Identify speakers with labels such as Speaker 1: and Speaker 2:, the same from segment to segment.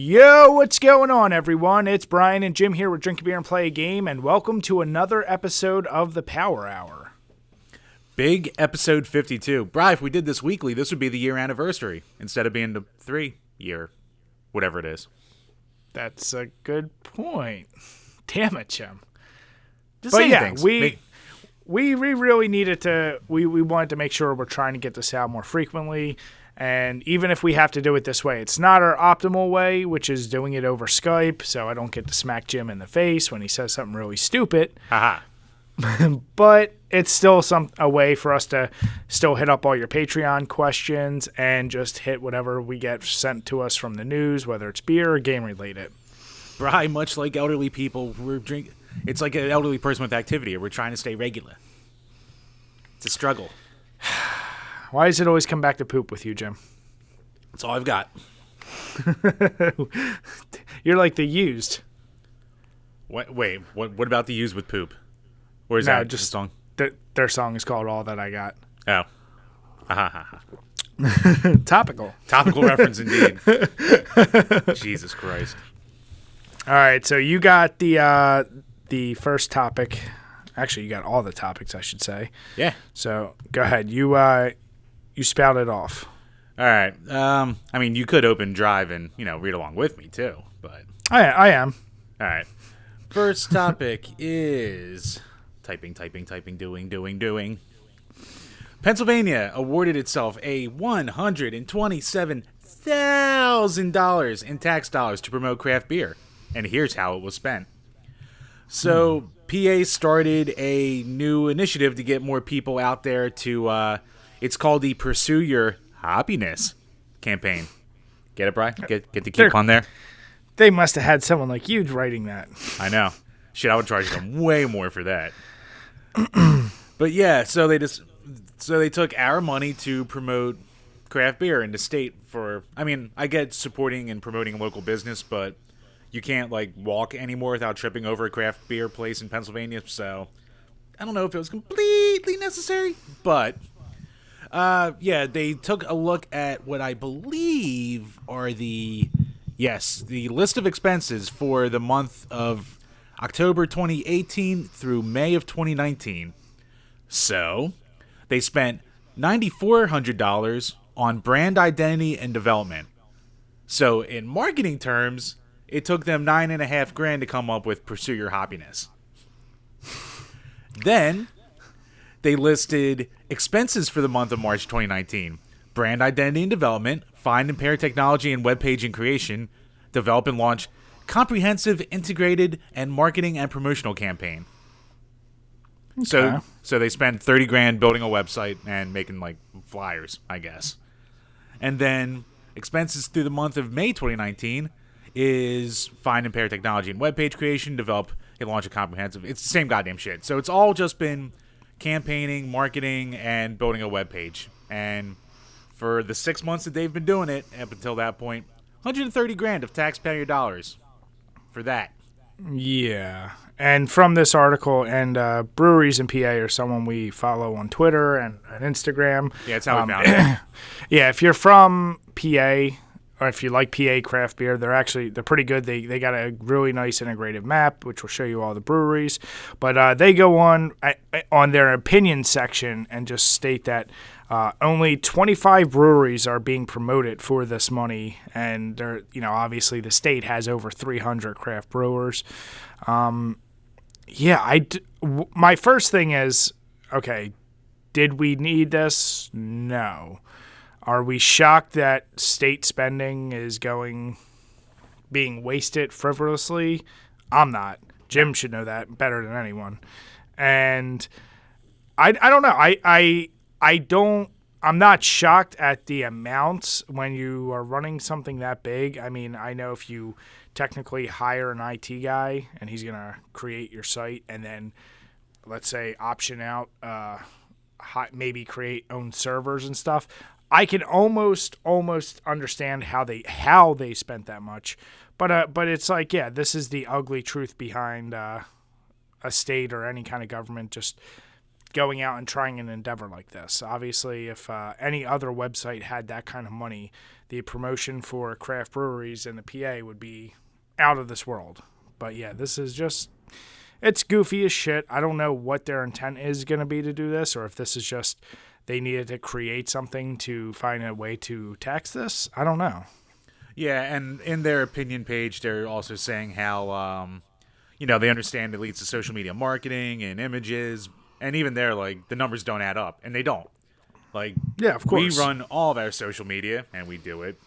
Speaker 1: Yo, what's going on, everyone? It's Brian and Jim here with Drink a Beer and Play a Game, and welcome to another episode of the Power Hour.
Speaker 2: Big episode 52. Brian, if we did this weekly, this would be the year anniversary instead of being the 3-year, whatever it is.
Speaker 1: That's a good point. Damn it, Jim.
Speaker 2: Just saying things.
Speaker 1: We really needed to, we wanted to make sure we're trying to get this out more frequently. And even if we have to do it this way, it's not our optimal way, which is doing it over Skype, so I don't get to smack Jim in the face when he says something really stupid.
Speaker 2: Haha.
Speaker 1: But it's still a way for us to still hit up all your Patreon questions and just hit whatever we get sent to us from the news, whether it's beer or game related.
Speaker 2: Brian, much like elderly people, it's like an elderly person with activity. We're trying to stay regular. It's a struggle.
Speaker 1: Why does it always come back to poop with you, Jim?
Speaker 2: That's all I've got.
Speaker 1: You're like the Used.
Speaker 2: Wait, what about the Used with poop? Where's that? Just song?
Speaker 1: Their song is called All That I Got.
Speaker 2: Oh.
Speaker 1: Topical.
Speaker 2: Topical reference indeed. Jesus Christ.
Speaker 1: All right, so you got the first topic. Actually, you got all the topics, I should say.
Speaker 2: Yeah.
Speaker 1: So go ahead. You spout it off.
Speaker 2: All right. I mean, you could open Drive and, read along with me, too. But
Speaker 1: I am.
Speaker 2: All right. First topic is typing, doing. Pennsylvania awarded itself a $127,000 in tax dollars to promote craft beer. And here's how it was spent. So, PA started a new initiative to get more people out there to... It's called the Pursue Your Happiness campaign. Get it, Brian? Get the keep on there?
Speaker 1: They must have had someone like you writing that.
Speaker 2: I know. Shit, I would charge them way more for that. But yeah, so they took our money to promote craft beer in the state for... I mean, I get supporting and promoting local business, but you can't, walk anymore without tripping over a craft beer place in Pennsylvania, so I don't know if it was completely necessary, but... they took a look at what I believe are the list of expenses for the month of October 2018 through May of 2019. So, they spent $9,400 on brand identity and development. So, in marketing terms, it took them $9,500 to come up with Pursue Your Happiness. Then... they listed expenses for the month of March 2019. Brand identity and development, find and pair technology and web page and creation, develop and launch comprehensive, integrated, and marketing and promotional campaign. Okay. So they spent $30,000 building a website and making flyers, I guess. And then expenses through the month of May 2019 is find and pair technology and web page creation, develop and launch a comprehensive. It's the same goddamn shit. So it's all just been campaigning, marketing, and building a web page. And for the 6 months that they've been doing it, up until that point, $130,000 of taxpayer dollars for that.
Speaker 1: Yeah. And from this article, and breweries in PA are someone we follow on Twitter and Instagram.
Speaker 2: Yeah, that's how we found it.
Speaker 1: Yeah, if you're from PA, or if you like PA craft beer, they're pretty good. They got a really nice integrated map, which will show you all the breweries. But they go on their opinion section and just state that only 25 breweries are being promoted for this money, and they're obviously the state has over 300 craft brewers. My first thing is, okay, did we need this? No. Are we shocked that state spending is being wasted frivolously? I'm not. Jim should know that better than anyone. And I don't know. I'm not shocked at the amounts when you are running something that big. I mean, I know if you technically hire an IT guy and he's going to create your site and then, let's say, option out, maybe create own servers and stuff, I can almost understand how they spent that much, but it's this is the ugly truth behind a state or any kind of government just going out and trying an endeavor like this. Obviously, if any other website had that kind of money, the promotion for craft breweries in the PA would be out of this world. But yeah, this is just, it's goofy as shit. I don't know what their intent is going to be to do this, or if this is just they needed to create something to find a way to tax this. I don't know.
Speaker 2: Yeah, and in their opinion page, they're also saying how, they understand it leads to social media marketing and images, and even there, like, the numbers don't add up, and they don't. Like,
Speaker 1: yeah, of course.
Speaker 2: We run all of our social media, and we do it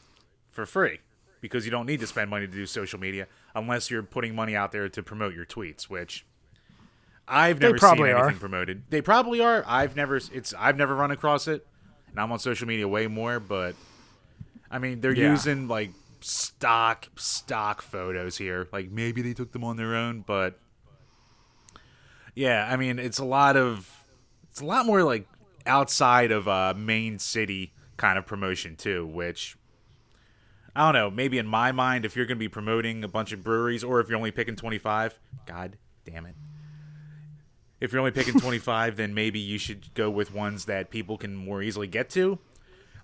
Speaker 2: for free, because you don't need to spend money to do social media unless you're putting money out there to promote your tweets, which I've never seen anything promoted. They probably are. I've never run across it, and I'm on social media way more, but I mean, they're using like stock photos here. Like maybe they took them on their own, but yeah, I mean, it's a lot more like outside of main city kind of promotion too, which I don't know, maybe in my mind, if you're going to be promoting a bunch of breweries, or if you're only picking 25, god damn it. If you're only picking 25, then maybe you should go with ones that people can more easily get to.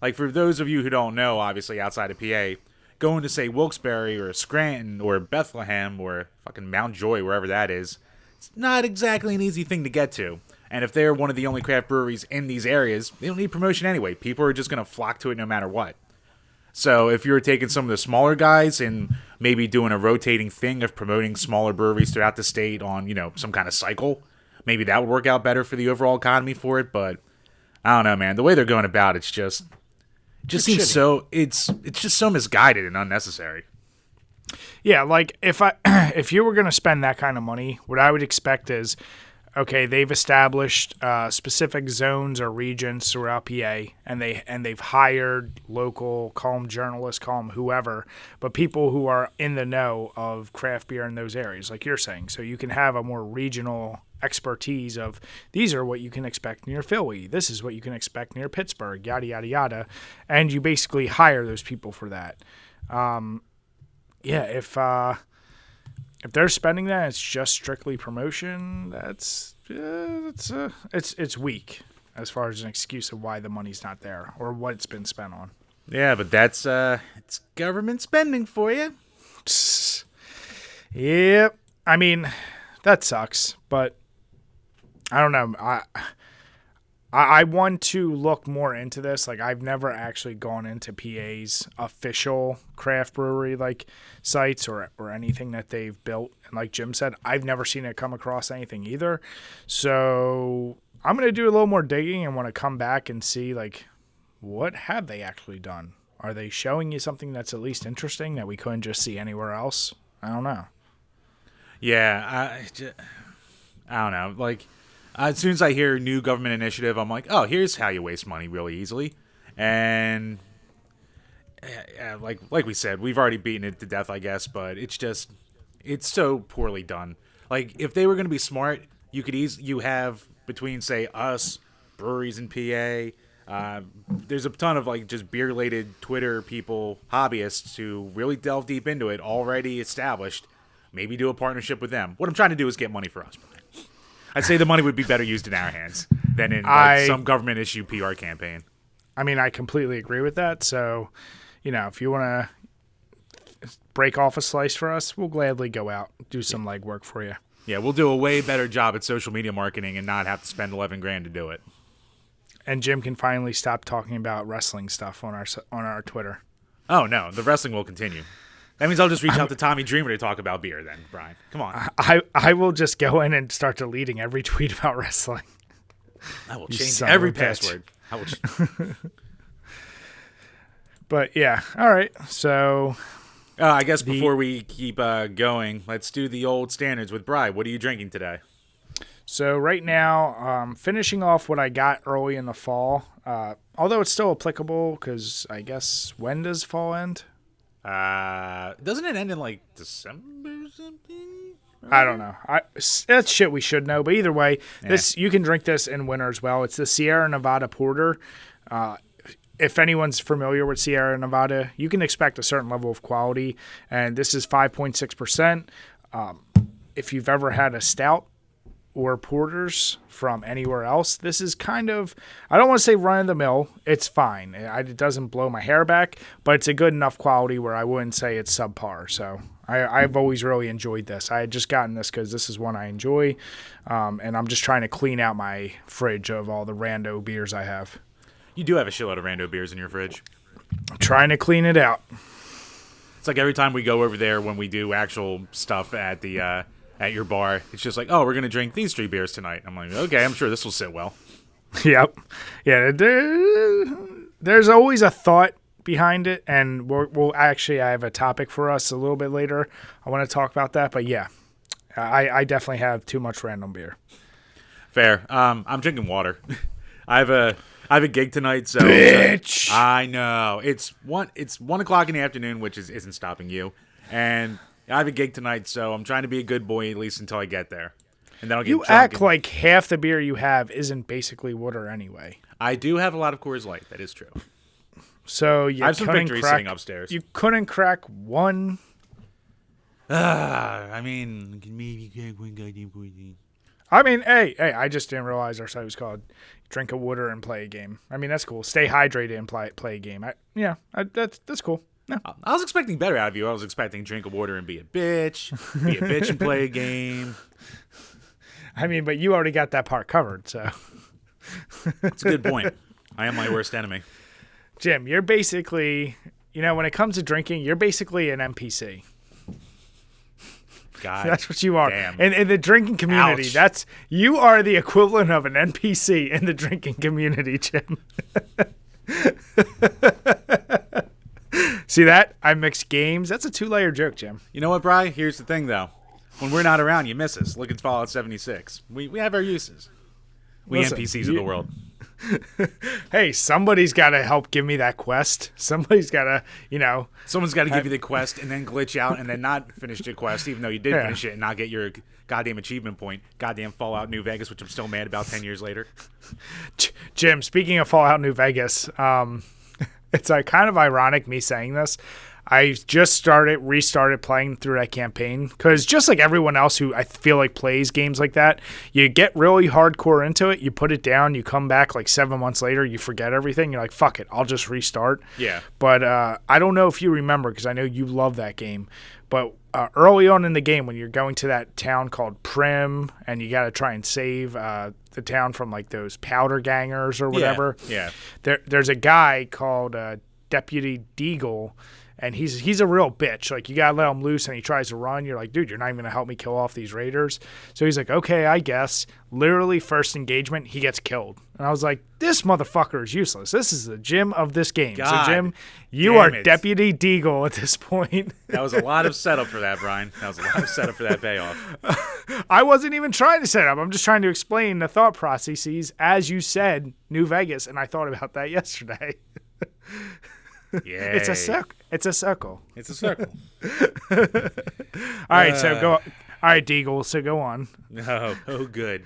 Speaker 2: Like, for those of you who don't know, obviously, outside of PA, going to, say, Wilkes-Barre or Scranton or Bethlehem or fucking Mount Joy, wherever that is, it's not exactly an easy thing to get to. And if they're one of the only craft breweries in these areas, they don't need promotion anyway. People are just going to flock to it no matter what. So if you're taking some of the smaller guys and maybe doing a rotating thing of promoting smaller breweries throughout the state on, some kind of cycle, maybe that would work out better for the overall economy for it. But I don't know, man. The way they're going about it seems shitty. It's just so misguided and unnecessary.
Speaker 1: Yeah, like if you were going to spend that kind of money, what I would expect is, okay, they've established specific zones or regions throughout PA, and they've hired local, call them journalists, call them whoever, but people who are in the know of craft beer in those areas, like you're saying. So you can have a more regional expertise of, these are what you can expect near Philly, this is what you can expect near Pittsburgh, yada, yada, yada. And you basically hire those people for that. If they're spending that, it's just strictly promotion. It's weak as far as an excuse of why the money's not there or what it's been spent on.
Speaker 2: Yeah, but that's it's government spending for you.
Speaker 1: Yep. I mean, that sucks, but I don't know. I want to look more into this. Like, I've never actually gone into PA's official craft brewery like sites or anything that they've built. And like Jim said, I've never seen it come across anything either. So I'm going to do a little more digging and want to come back and see, like, what have they actually done? Are they showing you something that's at least interesting that we couldn't just see anywhere else? I don't know.
Speaker 2: Yeah, I don't know. Like, as soon as I hear new government initiative, I'm like, oh, here's how you waste money really easily. And like we said, we've already beaten it to death, I guess, but it's so poorly done. Like, if they were going to be smart, you have between, say, us, breweries in PA, there's a ton of, like, just beer-related Twitter people, hobbyists, who really delve deep into it, already established. Maybe do a partnership with them. What I'm trying to do is get money for us. I'd say the money would be better used in our hands than in some government issue PR campaign.
Speaker 1: I mean, I completely agree with that. So, if you want to break off a slice for us, we'll gladly go out, do some legwork for you.
Speaker 2: Yeah, we'll do a way better job at social media marketing and not have to spend $11,000 to do it.
Speaker 1: And Jim can finally stop talking about wrestling stuff on our Twitter.
Speaker 2: Oh no, the wrestling will continue. That means I'll just reach out to Tommy Dreamer to talk about beer then, Brian. Come on.
Speaker 1: I will just go in and start deleting every tweet about wrestling.
Speaker 2: I will change every password.
Speaker 1: But yeah, all right. So
Speaker 2: I guess before we keep going, let's do the old standards with Brian. What are you drinking today?
Speaker 1: So right now, finishing off what I got early in the fall, although it's still applicable because I guess when does fall end?
Speaker 2: Doesn't it end in like December or something?
Speaker 1: I don't know. That's shit we should know. But either way, you can drink this in winter as well. It's the Sierra Nevada Porter. If anyone's familiar with Sierra Nevada, you can expect a certain level of quality. And this is 5.6%. If you've ever had a stout or porters from anywhere else. This is kind of, I don't want to say run of the mill. It's fine. It doesn't blow my hair back, but it's a good enough quality where I wouldn't say it's subpar. So I've always really enjoyed this. I had just gotten this because this is one I enjoy, and I'm just trying to clean out my fridge of all the rando beers I have.
Speaker 2: You do have a shitload of rando beers in your fridge.
Speaker 1: I'm trying to clean it out.
Speaker 2: It's like every time we go over there when we do actual stuff at the at your bar, it's just like, oh, we're gonna drink these 3 beers tonight. I'm like, okay, I'm sure this will sit well.
Speaker 1: Yep. Yeah. There's always a thought behind it, and we'll actually, I have a topic for us a little bit later. I want to talk about that, but yeah, I definitely have too much random beer.
Speaker 2: Fair. I'm drinking water. I have a gig tonight, so
Speaker 1: bitch.
Speaker 2: I know it's 1:00 in the afternoon, which isn't stopping you, and I have a gig tonight, so I'm trying to be a good boy at least until I get there, and then I'll get
Speaker 1: You
Speaker 2: drunk
Speaker 1: act like half the beer you have isn't basically water anyway.
Speaker 2: I do have a lot of Coors Light. That is true.
Speaker 1: So you
Speaker 2: I have some victories sitting upstairs.
Speaker 1: You couldn't crack one.
Speaker 2: I mean, maybe crack one goddamn Coors.
Speaker 1: I mean, hey, I just didn't realize our site was called Drink a Water and Play a Game. I mean, that's cool. Stay hydrated and play a game. That's cool. No.
Speaker 2: I was expecting better out of you. I was expecting drink a water and be a bitch and play a game.
Speaker 1: I mean, but you already got that part covered, so.
Speaker 2: That's a good point. I am my worst enemy.
Speaker 1: Jim, you're basically, when it comes to drinking, you're basically an NPC.
Speaker 2: God,
Speaker 1: that's what you are.
Speaker 2: Damn.
Speaker 1: In the drinking community,
Speaker 2: Ouch.
Speaker 1: you are the equivalent of an NPC in the drinking community, Jim. See that? I mixed games. That's a 2-layer joke, Jim.
Speaker 2: You know what, Bri? Here's the thing, though. When we're not around, you miss us. Look at Fallout 76. We have our uses. We
Speaker 1: Listen,
Speaker 2: NPCs of the world.
Speaker 1: Hey, somebody's got to help give me that quest. Somebody's got to,
Speaker 2: Someone's got to give you the quest and then glitch out and then not finish the quest, even though you did
Speaker 1: Yeah.
Speaker 2: finish it and not get your goddamn achievement point. Goddamn Fallout New Vegas, which I'm still mad about 10 years later.
Speaker 1: Jim, speaking of Fallout New Vegas, it's kind of ironic me saying this. I just restarted playing through that campaign because just like everyone else who I feel like plays games like that, you get really hardcore into it, you put it down, you come back like 7 months later, you forget everything, you're like, fuck it, I'll just restart.
Speaker 2: Yeah.
Speaker 1: But I don't know if you remember because I know you love that game, but early on in the game when you're going to that town called Prim and you got to try and save the town from like those powder gangers or whatever.
Speaker 2: Yeah.
Speaker 1: There's a guy called Deputy Deagle. And he's a real bitch. Like, you got to let him loose, and he tries to run. You're like, dude, you're not even going to help me kill off these raiders. So he's like, okay, I guess. Literally, first engagement, he gets killed. And I was like, this motherfucker is useless. This is the Jim of this game.
Speaker 2: God,
Speaker 1: so, Jim, you are
Speaker 2: it.
Speaker 1: Deputy Deagle at this point.
Speaker 2: That was a lot of setup for that, Brian. That was a lot of setup for that payoff.
Speaker 1: I wasn't even trying to set up. I'm just trying to explain the thought processes. As you said, New Vegas, and I thought about that yesterday.
Speaker 2: Yeah,
Speaker 1: It's a circle. It's a circle.
Speaker 2: All
Speaker 1: right, so go. All right, Deagle. So go on.
Speaker 2: Oh, good.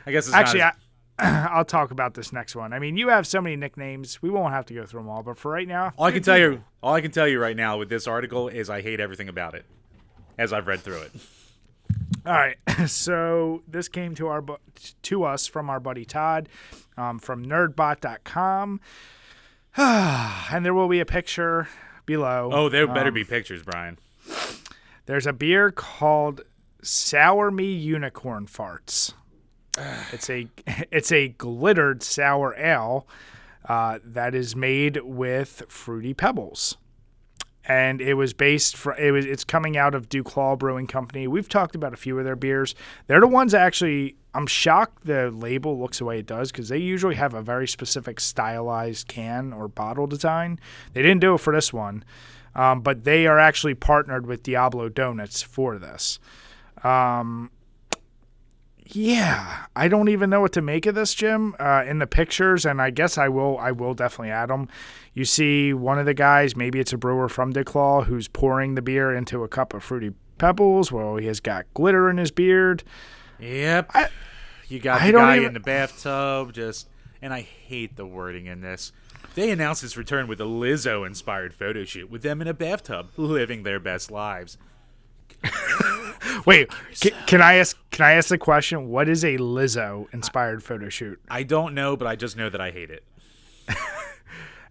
Speaker 2: I guess it's
Speaker 1: Actually,
Speaker 2: not
Speaker 1: I'll talk about this next one. I mean, you have so many nicknames. We won't have to go through them all, but for right now,
Speaker 2: all I can tell you right now with this article is I hate everything about it, as I've read through it.
Speaker 1: All right, so this came to us from our buddy Todd from nerdbot.com. And there will be a picture below.
Speaker 2: Oh, there better be pictures, Brian.
Speaker 1: There's a beer called Sour Me Unicorn Farts. It's a glittered sour ale that is made with fruity pebbles. And it was it's coming out of DuClaw Brewing Company. We've talked about a few of their beers. They're the ones that actually, I'm shocked the label looks the way it does because they usually have a very specific stylized can or bottle design. They didn't do it for this one, but they are actually partnered with Diablo Donuts for this. Yeah, I don't even know what to make of this, Jim. In the pictures, and I guess I will definitely add them. You see one of the guys, maybe it's a brewer from DuClaw, who's pouring the beer into a cup of fruity pebbles. Well, he has got glitter in his beard.
Speaker 2: Yep. You got the guy in the bathtub, and I hate the wording in this. They announced its return with a Lizzo-inspired photo shoot with them in a bathtub, living their best lives.
Speaker 1: Wait, can I ask the question? What is a Lizzo inspired photo shoot?
Speaker 2: I don't know, but I just know that I hate it.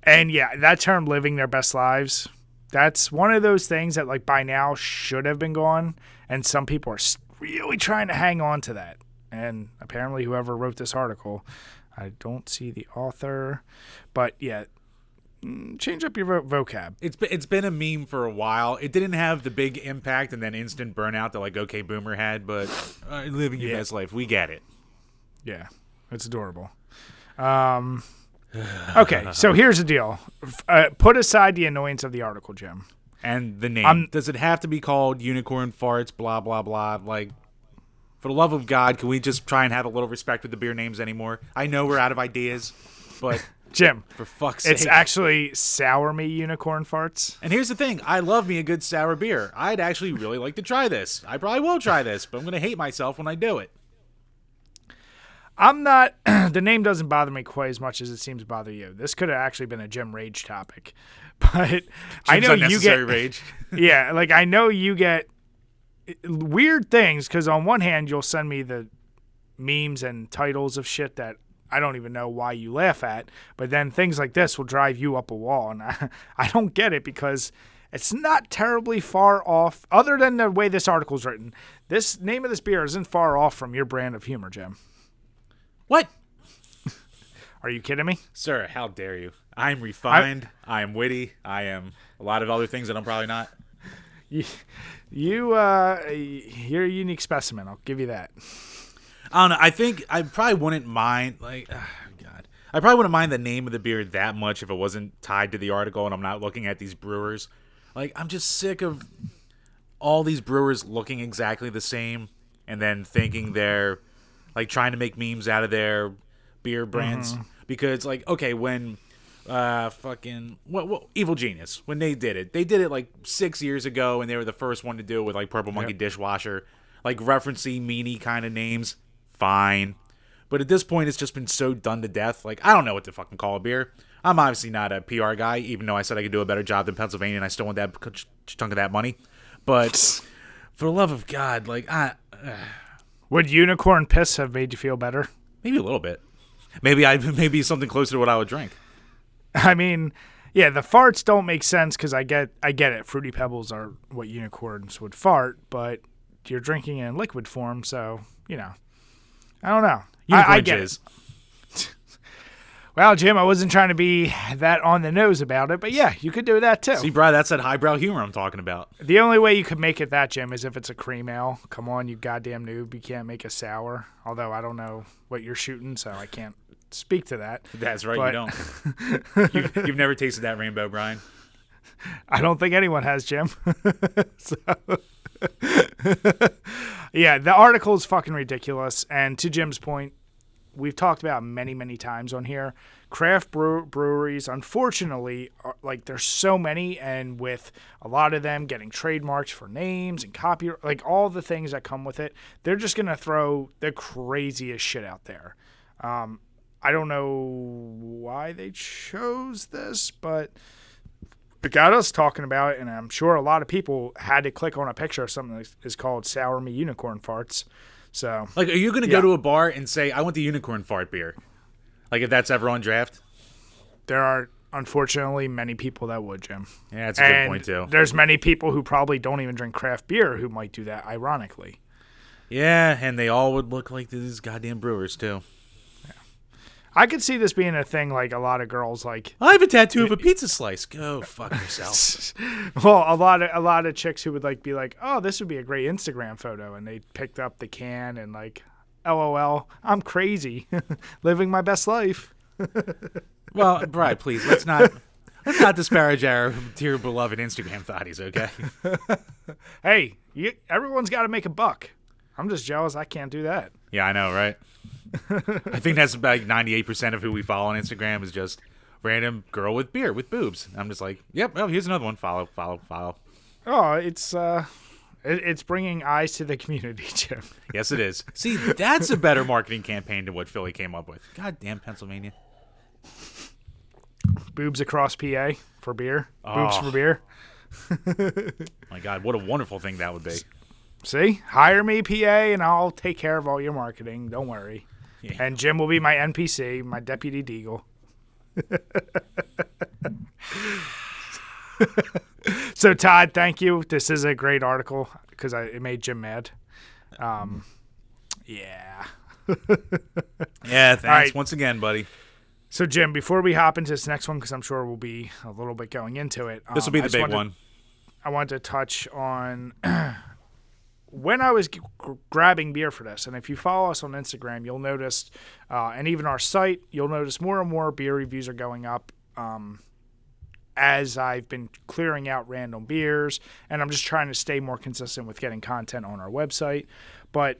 Speaker 1: And yeah, that term "living their best lives," that's one of those things that like by now should have been gone, and some people are really trying to hang on to that. And apparently, whoever wrote this article, I don't see the author, but yeah. Change up your vocab.
Speaker 2: It's been a meme for a while. It didn't have the big impact and then instant burnout that like OK Boomer had, but living your best life, we get it.
Speaker 1: Yeah, it's adorable. Okay, so here's the deal. Put aside the annoyance of the article, Jim.
Speaker 2: And the name. Does it have to be called Unicorn Farts, blah, blah, blah? Like, for the love of God, can we just try and have a little respect with the beer names anymore? I know we're out of ideas, but...
Speaker 1: Jim,
Speaker 2: for fuck's sake.
Speaker 1: It's actually Sour Me Unicorn Farts.
Speaker 2: And here's the thing. I love me a good sour beer. I'd actually really like to try this. I probably will try this, but I'm going to hate myself when I do it.
Speaker 1: I'm not... the name doesn't bother me quite as much as it seems to bother you. This could have actually been a Jim Rage topic. But Jim's
Speaker 2: I know you get... rage.
Speaker 1: Yeah, like I know you get weird things because on one hand, you'll send me the memes and titles of shit that I don't even know why you laugh at, but then things like this will drive you up a wall, and I don't get it because it's not terribly far off, other than the way this article's written. This name of this beer isn't far off from your brand of humor, Jim.
Speaker 2: What?
Speaker 1: Are you kidding me?
Speaker 2: Sir, how dare you? I'm refined, I am witty, I am a lot of other things that I'm probably not.
Speaker 1: You're a unique specimen, I'll give you that.
Speaker 2: I don't know. I think I probably wouldn't mind, like, God. I probably wouldn't mind the name of the beer that much if it wasn't tied to the article and I'm not looking at these brewers. Like, I'm just sick of all these brewers looking exactly the same and then thinking they're, like, trying to make memes out of their beer brands. Mm-hmm. Because, like, okay, when Evil Genius, when they did it, like, 6 years ago, and they were the first one to do it with, like, Purple Monkey Dishwasher, like, referencing meanie kind of names. Fine. But at this point, it's just been so done to death. Like, I don't know what to fucking call a beer. I'm obviously not a PR guy, even though I said I could do a better job than Pennsylvania, and I still want that chunk of that money. But for the love of God, like,
Speaker 1: would unicorn piss have made you feel better?
Speaker 2: Maybe a little bit. Maybe something closer to what I would drink.
Speaker 1: I mean, yeah, the farts don't make sense because I get it. Fruity Pebbles are what unicorns would fart, but you're drinking it in liquid form, so, you know. I don't know. I get it. Well, Jim, I wasn't trying to be that on the nose about it, but yeah, you could do that too.
Speaker 2: See, Brad, that's that highbrow humor I'm talking about.
Speaker 1: The only way you could make it that, Jim, is if it's a cream ale. Come on, you goddamn noob. You can't make a sour. Although I don't know what you're shooting, so I can't speak to that. That's right,
Speaker 2: but you don't. You've never tasted that rainbow, Brian.
Speaker 1: I don't think anyone has, Jim. So... Yeah, the article is fucking ridiculous. And to Jim's point, we've talked about many, many times on here, craft breweries, unfortunately, like there's so many, and with a lot of them getting trademarks for names and copyright, like all the things that come with it, they're just going to throw the craziest shit out there. I don't know why they chose this, but... it got us talking about it, and I'm sure a lot of people had to click on a picture of something that is called Sour Me Unicorn Farts. So,
Speaker 2: like, are you going to go to a bar and say, I want the unicorn fart beer? Like, if that's ever on draft?
Speaker 1: There are, unfortunately, many people that would, Jim.
Speaker 2: Yeah, that's a good point, too.
Speaker 1: There's many people who probably don't even drink craft beer who might do that, ironically.
Speaker 2: Yeah, and they all would look like these goddamn brewers, too.
Speaker 1: I could see this being a thing, like a lot of girls like...
Speaker 2: I have a tattoo of a pizza slice. Go fuck yourself.
Speaker 1: Well, a lot of chicks who would like be like, oh, this would be a great Instagram photo. And they picked up the can and like, LOL, I'm crazy. Living my best life.
Speaker 2: Well, Brad, please, let's not disparage our dear beloved Instagram thotties, okay?
Speaker 1: Hey, everyone's got to make a buck. I'm just jealous I can't do that.
Speaker 2: Yeah, I know, right? I think that's about 98% of who we follow on Instagram is just random girl with beer with boobs. I'm just like, yep, well, here's another one. Follow.
Speaker 1: Oh, it's bringing eyes to the community, Jim.
Speaker 2: Yes, it is. See, that's a better marketing campaign than what Philly came up with. God damn Pennsylvania.
Speaker 1: Boobs across PA for beer.
Speaker 2: Oh.
Speaker 1: Boobs for beer.
Speaker 2: My God, what a wonderful thing that would be.
Speaker 1: See? Hire me, PA, and I'll take care of all your marketing. Don't worry. Yeah. And Jim will be my NPC, my Deputy Deagle. So, Todd, thank you. This is a great article because it made Jim mad. Yeah.
Speaker 2: Yeah, thanks right. Once again, buddy.
Speaker 1: So, Jim, before we hop into this next one, because I'm sure we'll be a little bit going into it.
Speaker 2: This will be the big one.
Speaker 1: I wanted to touch on when I was grabbing beer for this. And if you follow us on Instagram, you'll notice, and even our site, you'll notice more and more beer reviews are going up as I've been clearing out random beers. And I'm just trying to stay more consistent with getting content on our website. But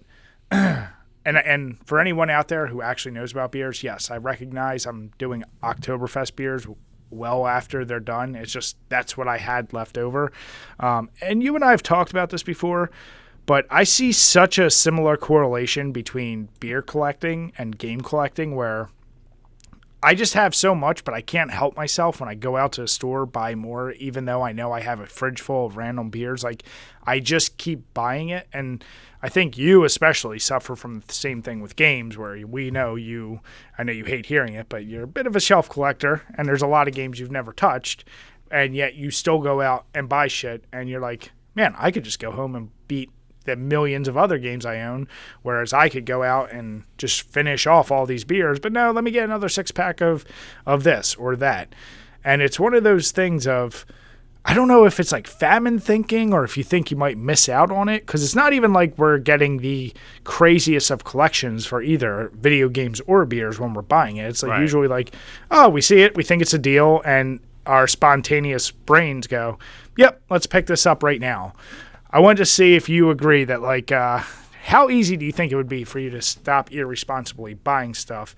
Speaker 1: And for anyone out there who actually knows about beers, yes, I recognize I'm doing Oktoberfest beers well after they're done. It's just that's what I had left over. And you and I have talked about this before, but I see such a similar correlation between beer collecting and game collecting where I just have so much, but I can't help myself when I go out to a store, buy more, even though I know I have a fridge full of random beers. Like, I just keep buying it. And I think you especially suffer from the same thing with games where we know you, I know you hate hearing it, but you're a bit of a shelf collector and there's a lot of games you've never touched. And yet you still go out and buy shit. And you're like, man, I could just go home and beat the millions of other games I own, whereas I could go out and just finish off all these beers. But no, let me get another 6-pack of this or that. And it's one of those things of, I don't know if it's like famine thinking or if you think you might miss out on it, because it's not even like we're getting the craziest of collections for either video games or beers when we're buying it. It's like right. Usually like, oh, we see it, we think it's a deal, and our spontaneous brains go, yep, let's pick this up right now. I wanted to see if you agree that, like, how easy do you think it would be for you to stop irresponsibly buying stuff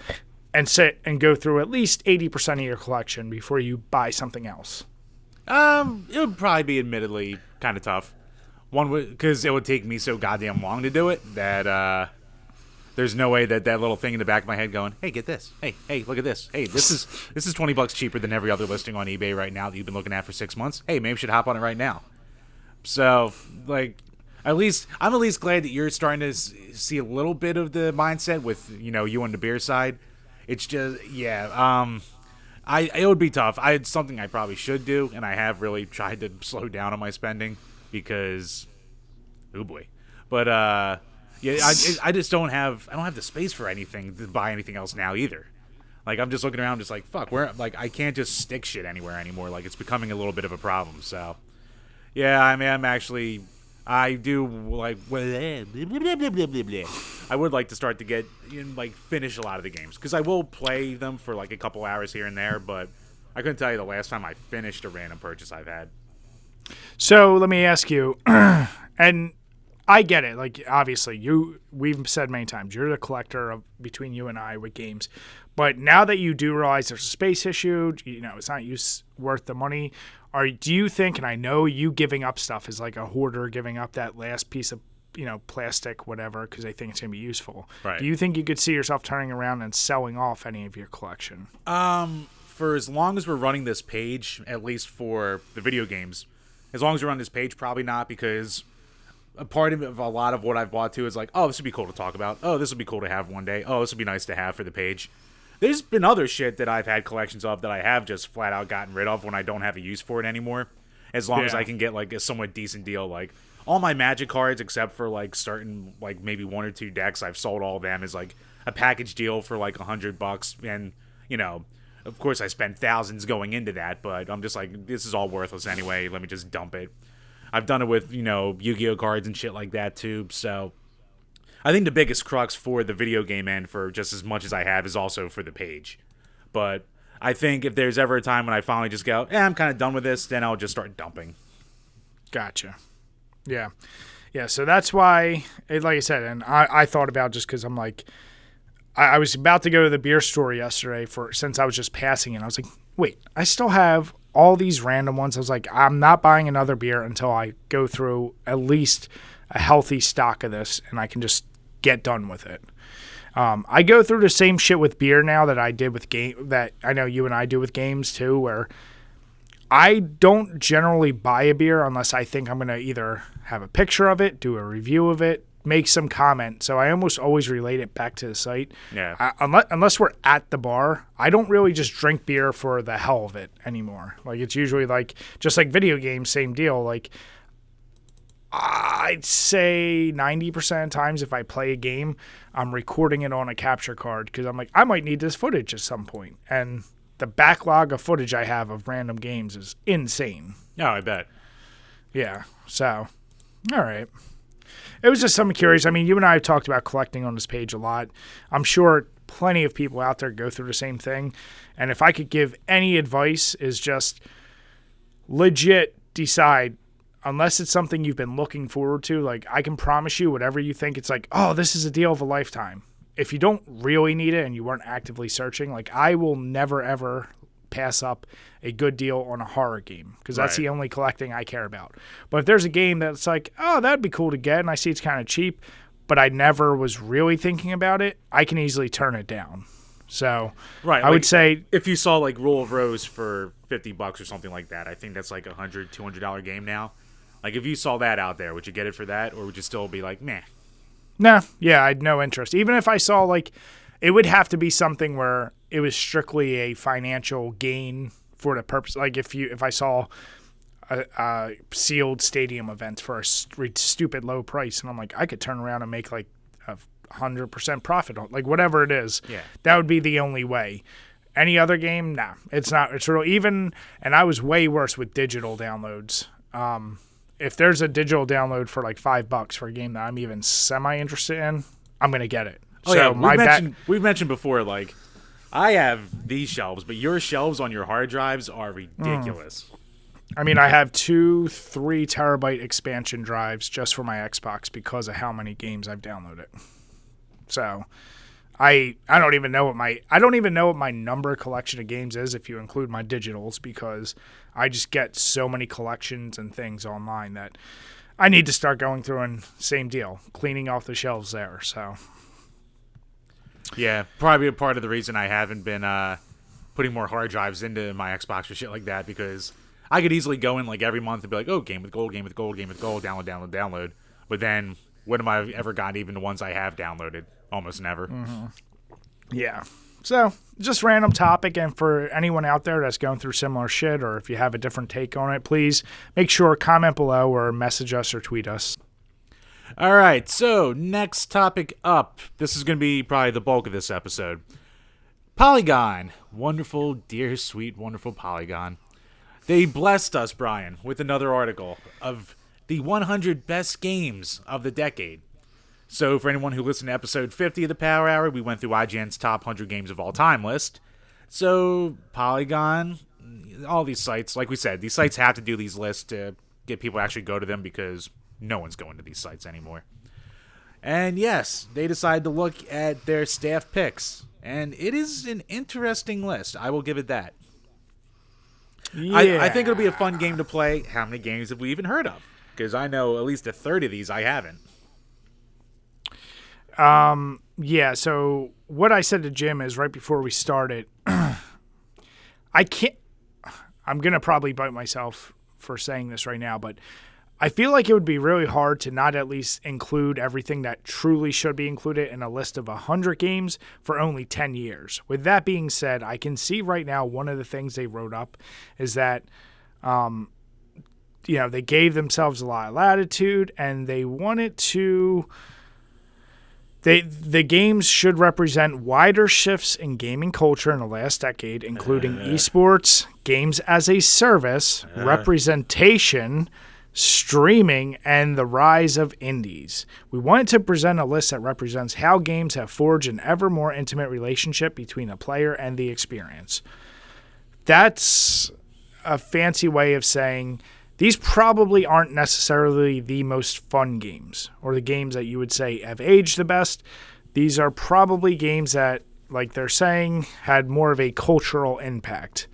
Speaker 1: and sit and go through at least 80% of your collection before you buy something else?
Speaker 2: It would probably be admittedly kind of tough. One, because it would take me so goddamn long to do it that there's no way that little thing in the back of my head going, hey, get this. Hey, look at this. Hey, this is $20 cheaper than every other listing on eBay right now that you've been looking at for 6 months. Hey, maybe we should hop on it right now. So, like, I'm at least glad that you're starting to see a little bit of the mindset with, you on the beer side. It's just, yeah, it would be tough. It's something I probably should do, and I have really tried to slow down on my spending because, oh boy. But, yeah, I just don't have the space for anything to buy anything else now either. Like, I'm just looking around just like, fuck, I can't just stick shit anywhere anymore. Like, it's becoming a little bit of a problem, so. Yeah, I mean, I do, like, I would like to start to get, finish a lot of the games. Because I will play them for, like, a couple hours here and there, but I couldn't tell you the last time I finished a random purchase I've had.
Speaker 1: So, let me ask you, and I get it. Like, obviously, we've said many times, you're the collector between you and I with games. But now that you do realize there's a space issue, it's not worth the money, do you think, and I know you giving up stuff is like a hoarder giving up that last piece of, plastic, whatever, because they think it's going to be useful.
Speaker 2: Right.
Speaker 1: Do you think you could see yourself turning around and selling off any of your collection?
Speaker 2: For as long as we're running this page, at least for the video games, as long as we're on this page, probably not, because a part of a lot of what I've bought too is like, oh, this would be cool to talk about. Oh, this would be cool to have one day. Oh, this would be nice to have for the page. There's been other shit that I've had collections of that I have just flat out gotten rid of when I don't have a use for it anymore. As long as I can get, like, a somewhat decent deal. Like, all my Magic cards, except for, like, certain, like, maybe 1 or 2 decks, I've sold all of them as, like, a package deal for, like, $100. And, of course I spent thousands going into that, but I'm just like, this is all worthless anyway. Let me just dump it. I've done it with, Yu-Gi-Oh cards and shit like that, too. So I think the biggest crux for the video game end, for just as much as I have, is also for the page. But I think if there's ever a time when I finally just go, I'm kind of done with this, then I'll just start dumping.
Speaker 1: Gotcha. Yeah. Yeah, so that's why, like I said, and I thought about, just because I'm like, I was about to go to the beer store yesterday since I was just passing it. I was like, wait, I still have all these random ones. I was like, I'm not buying another beer until I go through at least a healthy stock of this, and I can just get done with it. I go through the same shit with beer now that I did with that I know you and I do with games too, where I don't generally buy a beer unless I think I'm going to either have a picture of it, do a review of it, make some comment. So I almost always relate it back to the site.
Speaker 2: Yeah.
Speaker 1: Unless we're at the bar, I don't really just drink beer for the hell of it anymore. Like, it's usually like, just like video games, same deal. Like, I'd say 90% of times if I play a game, I'm recording it on a capture card because I'm like, I might need this footage at some point. And the backlog of footage I have of random games is insane.
Speaker 2: Oh, I bet.
Speaker 1: Yeah. So, all right. It was just something curious. I mean, you and I have talked about collecting on this page a lot. I'm sure plenty of people out there go through the same thing. And if I could give any advice, is just legit decide, unless it's something you've been looking forward to, like, I can promise you whatever you think it's like, oh, this is a deal of a lifetime. If you don't really need it and you weren't actively searching, like, I will never, ever pass up a good deal on a horror game because that's the only collecting I care about. But if there's a game that's like, oh, that'd be cool to get, and I see it's kind of cheap, but I never was really thinking about it, I can easily turn it down. So I would say
Speaker 2: if you saw like Rule of Rose for $50 or something like that, I think that's like $100, $200 game now. Like, if you saw that out there, would you get it for that, or would you still be like, meh?
Speaker 1: Nah, yeah, I'd no interest. Even if I saw, like, it would have to be something where it was strictly a financial gain for the purpose. Like, if I saw a sealed stadium event for a stupid low price, and I'm like, I could turn around and make like a 100% profit on, like, whatever it is.
Speaker 2: Yeah,
Speaker 1: that would be the only way. Any other game, nah, it's not. It's real. Even, and I was way worse with digital downloads. If there's a digital download for like $5 for a game that I'm even semi interested in, I'm gonna get it.
Speaker 2: Oh, so yeah, we've mentioned before, like, I have these shelves, but your shelves on your hard drives are ridiculous.
Speaker 1: I mean, I have 2-3 terabyte expansion drives just for my Xbox because of how many games I've downloaded. So I don't even know what my number collection of games is if you include my digitals, because I just get so many collections and things online that I need to start going through, and same deal, cleaning off the shelves there. So
Speaker 2: yeah, probably a part of the reason I haven't been putting more hard drives into my Xbox or shit like that, because I could easily go in like every month and be like, oh, game with gold, download. But then when have I ever gotten even the ones I have downloaded? Almost never.
Speaker 1: Mm-hmm. Yeah. So just random topic, and for anyone out there that's going through similar shit, or if you have a different take on it, please make sure comment below or message us or tweet us.
Speaker 2: All right, so next topic up. This is going to be probably the bulk of this episode. Polygon. Wonderful, dear, sweet, wonderful Polygon. They blessed us, Brian, with another article of the 100 best games of the decade. So for anyone who listened to episode 50 of the Power Hour, we went through IGN's top 100 games of all time list. So Polygon, all these sites, like we said, these sites have to do these lists to get people to actually go to them, because no one's going to these sites anymore. And yes, they decided to look at their staff picks, and it is an interesting list. I will give it that. Yeah. I think it'll be a fun game to play. How many games have we even heard of? Because I know at least a third of these I haven't.
Speaker 1: Yeah, so what I said to Jim is right before we started, I'm going to probably bite myself for saying this right now, but I feel like it would be really hard to not at least include everything that truly should be included in a list of 100 games for only 10 years. With that being said, I can see right now one of the things they wrote up is that, they gave themselves a lot of latitude, and they wanted to... The games should represent wider shifts in gaming culture in the last decade, including esports, games as a service, representation, streaming, and the rise of indies. We wanted to present a list that represents how games have forged an ever more intimate relationship between the player and the experience. That's a fancy way of saying these probably aren't necessarily the most fun games, or the games that you would say have aged the best. These are probably games that, like they're saying, had more of a cultural impact.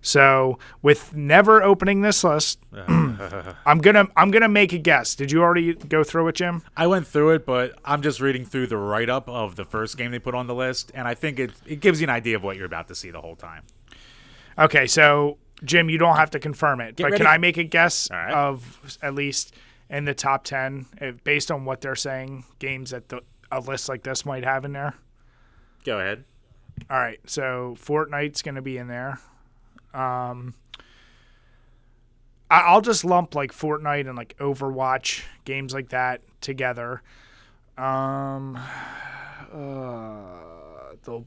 Speaker 1: So, with never opening this list, I'm gonna make a guess. Did you already go through it, Jim?
Speaker 2: I went through it, but I'm just reading through the write-up of the first game they put on the list, and I think it gives you an idea of what you're about to see the whole time.
Speaker 1: Okay, so Jim, you don't have to confirm it, but
Speaker 2: ready.
Speaker 1: can I make a guess
Speaker 2: All right.
Speaker 1: of at least in the top 10, based on what they're saying, games that a list like this might have in there?
Speaker 2: Go ahead.
Speaker 1: All right, so Fortnite's going to be in there. I'll just lump like Fortnite and like Overwatch, games like that together. They'll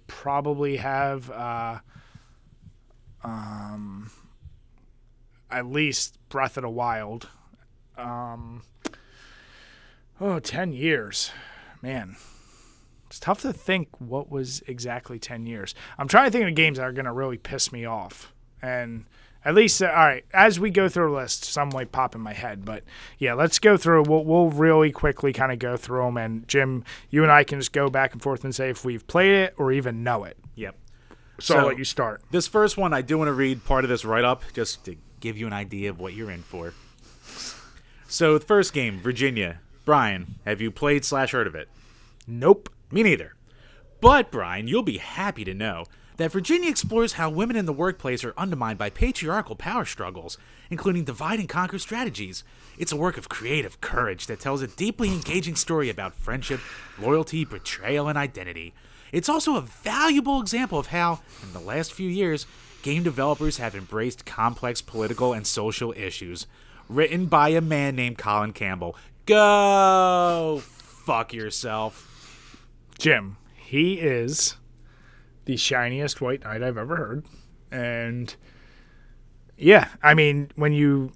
Speaker 1: probably have at least Breath of the Wild. 10 years. Man. It's tough to think what was exactly 10 years. I'm trying to think of games that are going to really piss me off. And at least, all right, as we go through a list, some might pop in my head. But, yeah, let's go through. We'll really quickly kind of go through them. And, Jim, you and I can just go back and forth and say if we've played it or even know it.
Speaker 2: Yep.
Speaker 1: So I'll let you start.
Speaker 2: This first one, I do want to read part of this write-up just to give you an idea of what you're in for. So, the first game, Virginia. Brian, have you played / heard of it?
Speaker 1: Nope.
Speaker 2: Me neither. But, Brian, you'll be happy to know that Virginia explores how women in the workplace are undermined by patriarchal power struggles, including divide and conquer strategies. It's a work of creative courage that tells a deeply engaging story about friendship, loyalty, betrayal, and identity. It's also a valuable example of how, in the last few years, game developers have embraced complex political and social issues. Written by a man named Colin Campbell. Go fuck yourself.
Speaker 1: Jim, he is the shiniest white knight I've ever heard. And, yeah, I mean, when you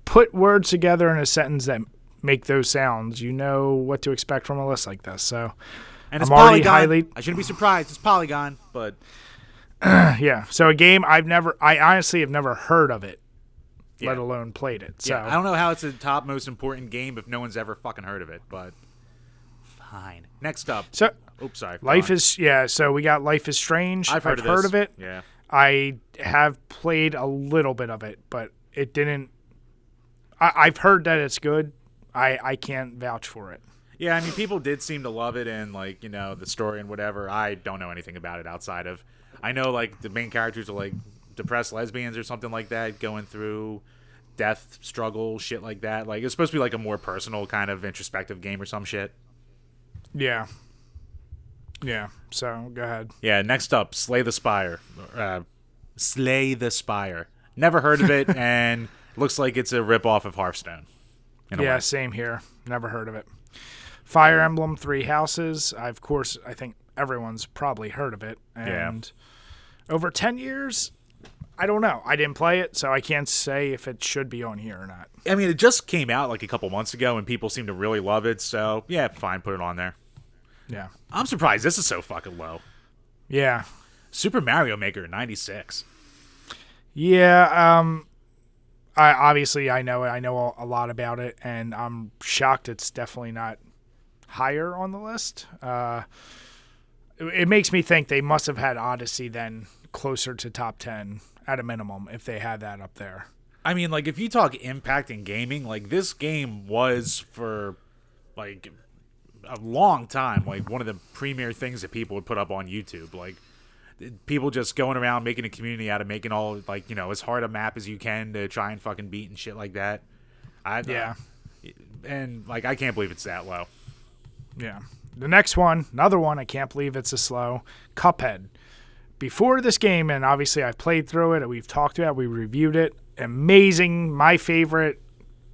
Speaker 1: put words together in a sentence that make those sounds, you know what to expect from a list like this. So,
Speaker 2: and it's
Speaker 1: I'm already
Speaker 2: Polygon. I shouldn't be surprised. It's Polygon, but...
Speaker 1: yeah, so a game I honestly have never heard of it, let alone played it. So
Speaker 2: yeah, I don't know how it's the top most important game if no one's ever fucking heard of it, but... Fine. Next up.
Speaker 1: So,
Speaker 2: oops, sorry.
Speaker 1: So we got Life is Strange.
Speaker 2: I've heard
Speaker 1: of it.
Speaker 2: Yeah.
Speaker 1: I have played a little bit of it, but it didn't. I've heard that it's good. I can't vouch for it.
Speaker 2: Yeah, I mean, people did seem to love it and, like, you know, the story and whatever. I don't know anything about it outside of. I know, like, the main characters are, like, depressed lesbians or something like that, going through death struggle, shit like that. Like, it's supposed to be, like, a more personal kind of introspective game or some shit.
Speaker 1: Yeah. Yeah, so go ahead.
Speaker 2: Yeah, next up, Slay the Spire. Slay the Spire. Never heard of it, and looks like it's a ripoff of Hearthstone.
Speaker 1: Yeah, same here. Never heard of it. Fire Emblem Three Houses. I think everyone's probably heard of it. And over 10 years, I don't know. I didn't play it, so I can't say if it should be on here or not.
Speaker 2: I mean, it just came out like a couple months ago, and people seem to really love it, so yeah, fine, put it on there.
Speaker 1: Yeah.
Speaker 2: I'm surprised this is so fucking low.
Speaker 1: Yeah.
Speaker 2: Super Mario Maker 96.
Speaker 1: Yeah, I know a lot about it, and I'm shocked it's definitely not higher on the list. It makes me think they must have had Odyssey then closer to top 10 at a minimum if they had that up there.
Speaker 2: I mean, like, if you talk impact in gaming, like, this game was for, like, a long time, like, one of the premier things that people would put up on YouTube. Like, people just going around making a community out of making all, like, you know, as hard a map as you can to try and fucking beat and shit like that. And, like, I can't believe it's that low.
Speaker 1: Yeah. The next one, another one, I can't believe it's a slow, Cuphead. Before this game, and obviously I've played through it, we've talked about it, we reviewed it. Amazing, my favorite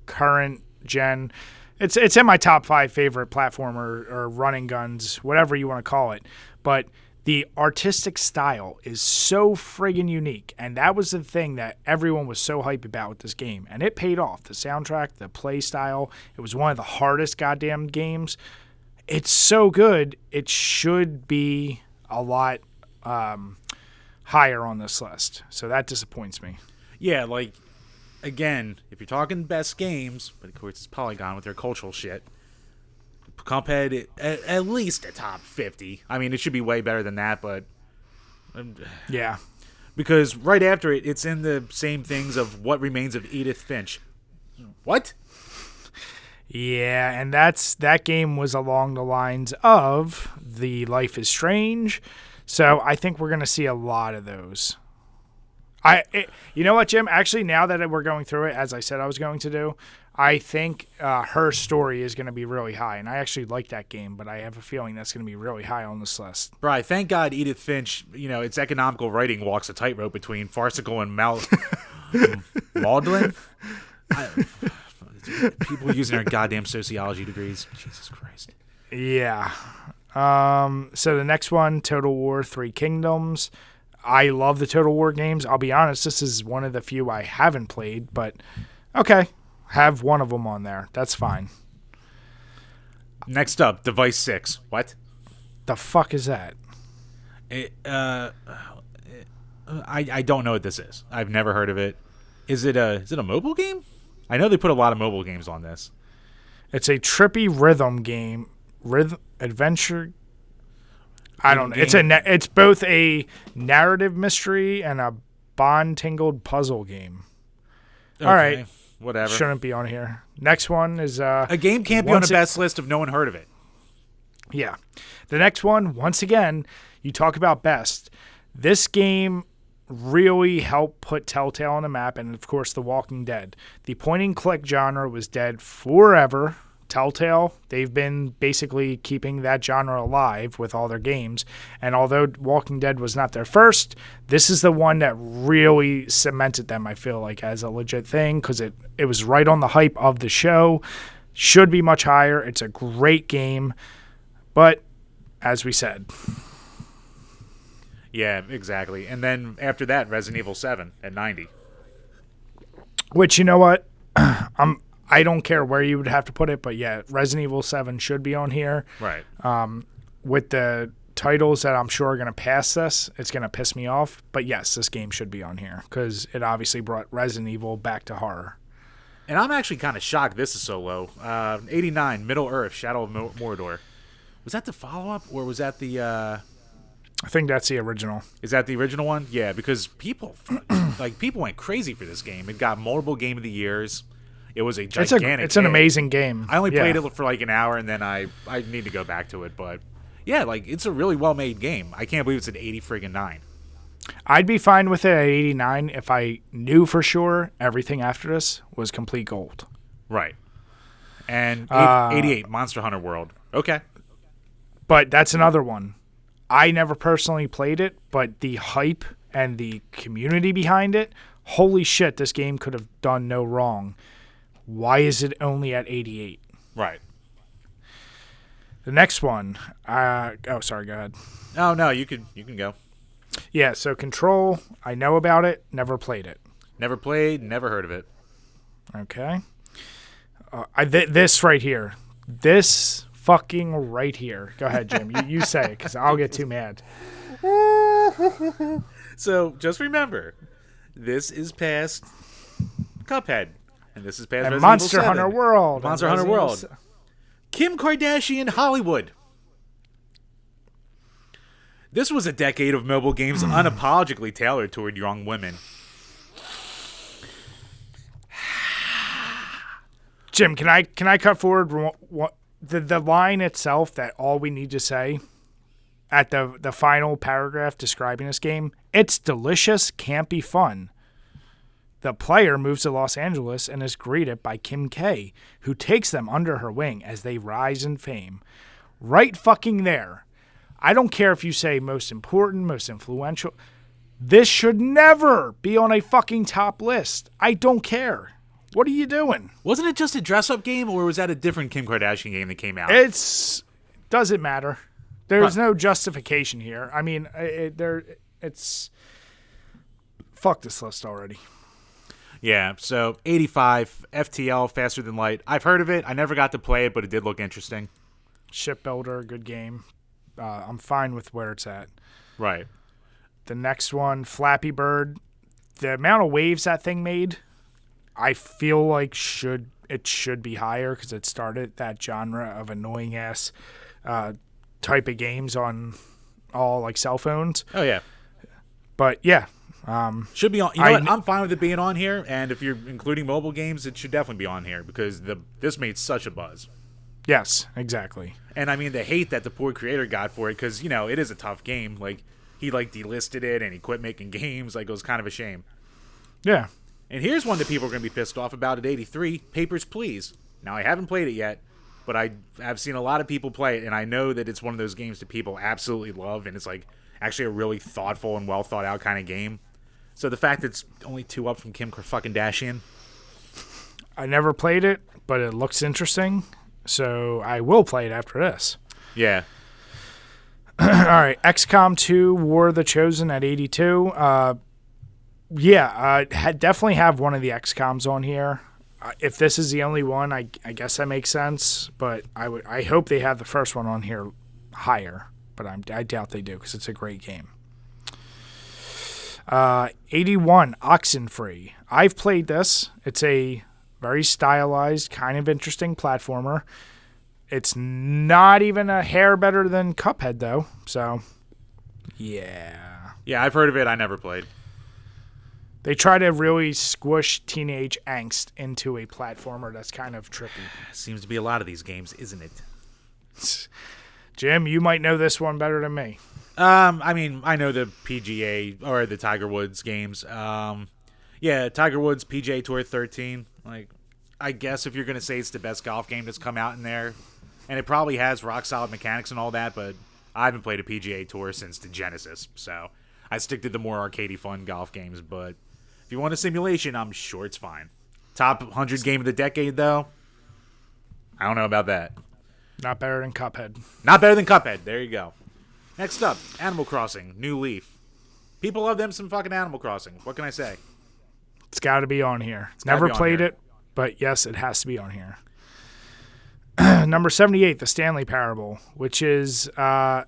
Speaker 1: current gen. It's in my top 5 favorite platformer or running guns, whatever you want to call it. But the artistic style is so friggin' unique, and that was the thing that everyone was so hyped about with this game. And it paid off. The soundtrack, the play style, it was one of the hardest goddamn games. It's so good, it should be a lot higher on this list. So that disappoints me.
Speaker 2: Yeah, like, again, if you're talking best games, but of course it's Polygon with their cultural shit, Cuphead at least a top 50. I mean, it should be way better than that, but
Speaker 1: yeah,
Speaker 2: because right after it, it's in the same things of What Remains of Edith Finch. What?
Speaker 1: Yeah, and that game was along the lines of the Life is Strange. So I think we're going to see a lot of those. You know what, Jim? Actually, now that we're going through it, as I said I was going to do, I think her story is going to be really high. And I actually like that game, but I have a feeling that's going to be really high on this list.
Speaker 2: Right. Thank God Edith Finch, its economical writing walks a tightrope between farcical and maudlin. People using their goddamn sociology degrees. Jesus Christ.
Speaker 1: Yeah. So the next one, Total War 3 Kingdoms. I love the Total War games. I'll be honest, this is one of the few I haven't played, but okay. Have one of them on there. That's fine.
Speaker 2: Next up, Device 6. What?
Speaker 1: The fuck is that?
Speaker 2: I don't know what this is. I've never heard of it. Is it a mobile game? I know they put a lot of mobile games on this.
Speaker 1: It's a trippy rhythm game. Adventure. I don't know. It's both a narrative mystery and a bond-tingled puzzle game.
Speaker 2: Okay,
Speaker 1: all right.
Speaker 2: Whatever.
Speaker 1: Shouldn't be on here. Next one is...
Speaker 2: a game can't be on the best list if no one heard of it.
Speaker 1: Yeah. The next one, once again, you talk about best. This game really helped put Telltale on the map, and of course, The Walking Dead. The point-and-click genre was dead forever. Telltale, they've been basically keeping that genre alive with all their games. And although Walking Dead was not their first, this is the one that really cemented them, I feel like, as a legit thing, because it was right on the hype of the show. Should be much higher. It's a great game. But, as we said...
Speaker 2: Yeah, exactly. And then after that, Resident Evil 7 at 90.
Speaker 1: Which, you know what? I don't care where you would have to put it, but yeah, Resident Evil 7 should be on here.
Speaker 2: Right.
Speaker 1: With the titles that I'm sure are going to pass this, it's going to piss me off. But yes, this game should be on here because it obviously brought Resident Evil back to horror.
Speaker 2: And I'm actually kind of shocked this is so low. 89, Middle Earth, Shadow of Mordor. Was that the follow-up, or was that the...
Speaker 1: I think that's the original.
Speaker 2: Is that the original one? Yeah, because people went crazy for this game. It got multiple Game of the Years. It was a gigantic
Speaker 1: It's an amazing game.
Speaker 2: I only played it for like an hour, and then I need to go back to it. But yeah, it's a really well-made game. I can't believe it's an 80-friggin-9.
Speaker 1: I'd be fine with it at 89 if I knew for sure everything after this was complete gold.
Speaker 2: Right. And 88, Monster Hunter World. Okay.
Speaker 1: But that's another one. I never personally played it, but the hype and the community behind it, holy shit, this game could have done no wrong. Why is it only at 88?
Speaker 2: Right.
Speaker 1: The next one. Sorry, go ahead.
Speaker 2: Oh, no, you can go.
Speaker 1: Yeah, so Control, I know about it, never played it.
Speaker 2: Never played, never heard of it.
Speaker 1: Okay. This right here. This fucking right here. Go ahead, Jim. You say it, because I'll get too mad.
Speaker 2: So, just remember, this is past Cuphead. And this is past
Speaker 1: and
Speaker 2: Resident
Speaker 1: Monster
Speaker 2: Evil 7.
Speaker 1: Hunter World.
Speaker 2: Monster Hunter World. Kim Kardashian Hollywood. This was a decade of mobile games unapologetically tailored toward young women.
Speaker 1: Jim, can I cut forward the line itself that all we need to say at the final paragraph describing this game? It's delicious, campy fun. The player moves to Los Angeles and is greeted by Kim K, who takes them under her wing as they rise in fame. Right fucking there. I don't care if you say most important, most influential. This should never be on a fucking top list. I don't care. What are you doing?
Speaker 2: Wasn't it just a dress-up game, or was that a different Kim Kardashian game that came out?
Speaker 1: Doesn't matter. There's no justification here. I mean, it's fuck this list already.
Speaker 2: Yeah, so 85, FTL, Faster Than Light. I've heard of it. I never got to play it, but it did look interesting.
Speaker 1: Shipbuilder, good game. I'm fine with where it's at.
Speaker 2: Right.
Speaker 1: The next one, Flappy Bird. The amount of waves that thing made, I feel like it should be higher because it started that genre of annoying ass type of games on all like cell phones.
Speaker 2: Oh yeah.
Speaker 1: But yeah.
Speaker 2: Should be on. You know what? I'm fine with it being on here, and if you're including mobile games, it should definitely be on here because this made such a buzz.
Speaker 1: Yes, exactly.
Speaker 2: And I mean the hate that the poor creator got for it because it is a tough game. Like he delisted it and he quit making games. Like it was kind of a shame.
Speaker 1: Yeah.
Speaker 2: And here's one that people are going to be pissed off about at 83, Papers, Please. Now, I haven't played it yet, but I've seen a lot of people play it, and I know that it's one of those games that people absolutely love, and it's like actually a really thoughtful and well thought out kind of game. So the fact that it's only 2 up from Kim fucking Kardashian.
Speaker 1: I never played it, but it looks interesting, so I will play it after this.
Speaker 2: Yeah.
Speaker 1: All right, XCOM 2, War of the Chosen at 82. Definitely have one of the XCOMs on here. If this is the only one, I guess that makes sense. But I hope they have the first one on here higher. But I doubt they do because it's a great game. 81, Oxenfree. I've played this. It's a very stylized, kind of interesting platformer. It's not even a hair better than Cuphead, though. So, yeah.
Speaker 2: Yeah, I've heard of it. I never played.
Speaker 1: They try to really squish teenage angst into a platformer that's kind of trippy.
Speaker 2: Seems to be a lot of these games, isn't it?
Speaker 1: Jim, you might know this one better than me.
Speaker 2: I mean, I know the PGA or the Tiger Woods games. Tiger Woods PGA Tour 13. Like, I guess if you're gonna say it's the best golf game that's come out in there, and it probably has rock solid mechanics and all that, but I haven't played a PGA Tour since the Genesis, so I stick to the more arcadey fun golf games. But if you want a simulation, I'm sure it's fine. Top 100 game of the decade, though, I don't know about that.
Speaker 1: Not better than Cuphead.
Speaker 2: Not better than Cuphead. There you go. Next up, Animal Crossing, New Leaf. People love them some fucking Animal Crossing. What can I say?
Speaker 1: It's got to be on here. Never played it, but yes, it has to be on here. Number 78, The Stanley Parable, which is, I've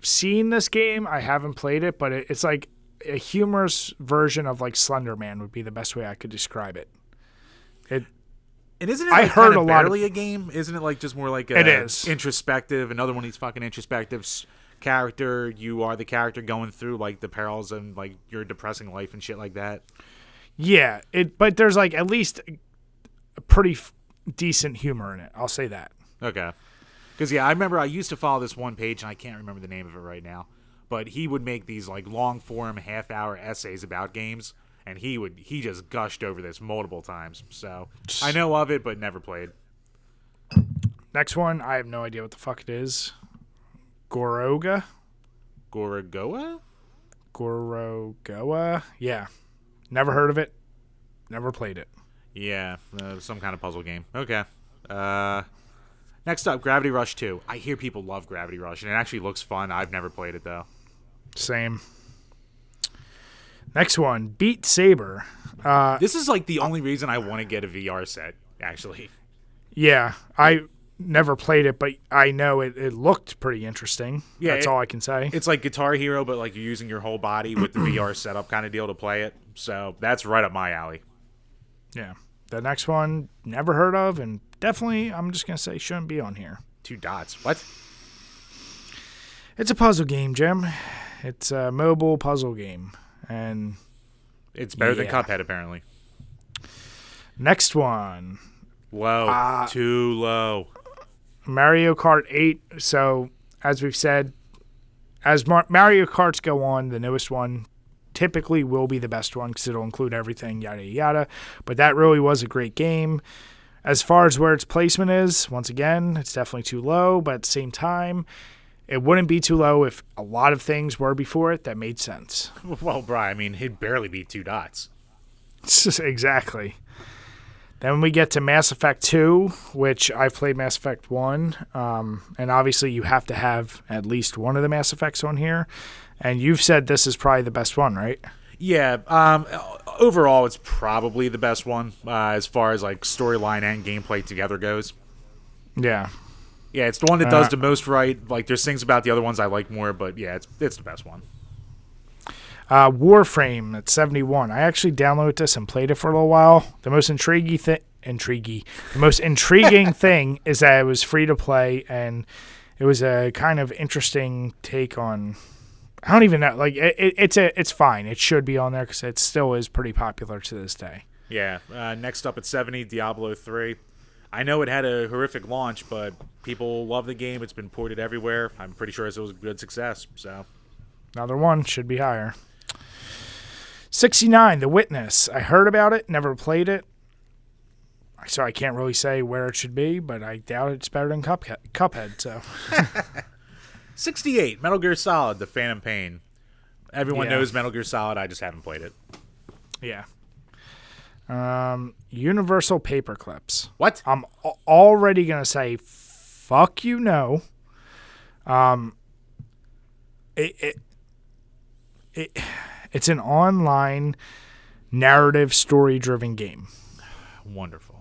Speaker 1: seen this game. I haven't played it, but it's like a humorous version of like Slender Man would be the best way I could describe it.
Speaker 2: And isn't it like kind of barely a game? Isn't it like just more like
Speaker 1: it is
Speaker 2: introspective? Another one of these fucking introspective character. You are the character going through like the perils and like your depressing life and shit like that.
Speaker 1: Yeah, but there's like at least a pretty decent humor in it. I'll say that.
Speaker 2: Okay. Because, I remember I used to follow this one page, and I can't remember the name of it right now, but he would make these, like, long-form, half-hour essays about games, and he just gushed over this multiple times. So, I know of it, but never played.
Speaker 1: Next one, I have no idea what the fuck it is. Gorogoa? Yeah. Never heard of it. Never played it.
Speaker 2: Yeah, some kind of puzzle game. Okay. Next up, Gravity Rush 2. I hear people love Gravity Rush, and it actually looks fun. I've never played it, though.
Speaker 1: Same. Next one, Beat Saber.
Speaker 2: This is like the only reason I want to get a VR set, actually.
Speaker 1: Yeah, I never played it, but I know it looked pretty interesting. Yeah, that's all I can say.
Speaker 2: It's like Guitar Hero, but like you're using your whole body with the VR setup kind of deal to play it. So that's right up my alley.
Speaker 1: Yeah. The next one, never heard of, and definitely, I'm just going to say, shouldn't be on here.
Speaker 2: 2 dots. What?
Speaker 1: It's a puzzle game, Jim. It's a mobile puzzle game. And
Speaker 2: it's better than Cuphead, apparently.
Speaker 1: Next one.
Speaker 2: Low. Too low.
Speaker 1: Mario Kart 8. So, as we've said, as Mario Karts go on, the newest one typically will be the best one because it'll include everything, yada, yada. But that really was a great game. As far as where its placement is, once again, it's definitely too low. But at the same time, it wouldn't be too low if a lot of things were before it that made sense.
Speaker 2: Well, Brian, I mean, he'd barely be 2 dots.
Speaker 1: Exactly. Then we get to Mass Effect 2, which I've played Mass Effect 1. And obviously you have to have at least one of the Mass Effects on here. And you've said this is probably the best one, right?
Speaker 2: Yeah. Overall, it's probably the best one as far as like storyline and gameplay together goes.
Speaker 1: Yeah.
Speaker 2: Yeah, it's the one that does the most right. Like, there's things about the other ones I like more, but yeah, it's the best one.
Speaker 1: Warframe at 71. I actually downloaded this and played it for a little while. The most intriguing thing is that it was free to play, and it was a kind of interesting take on. I don't even know. Like, it's fine. It should be on there because it still is pretty popular to this day.
Speaker 2: Yeah. Next up at 70, Diablo 3. I know it had a horrific launch, but people love the game. It's been ported everywhere. I'm pretty sure it was a good success. So,
Speaker 1: another one should be higher. $69, The Witness. I heard about it, never played it. So I can't really say where it should be, but I doubt it's better than Cuphead. So
Speaker 2: $68, Metal Gear Solid, The Phantom Pain. Everyone knows Metal Gear Solid. I just haven't played it.
Speaker 1: Yeah. Universal Paperclips.
Speaker 2: What?
Speaker 1: I'm already going to say, fuck you, no. It's an online narrative story-driven game.
Speaker 2: Wonderful.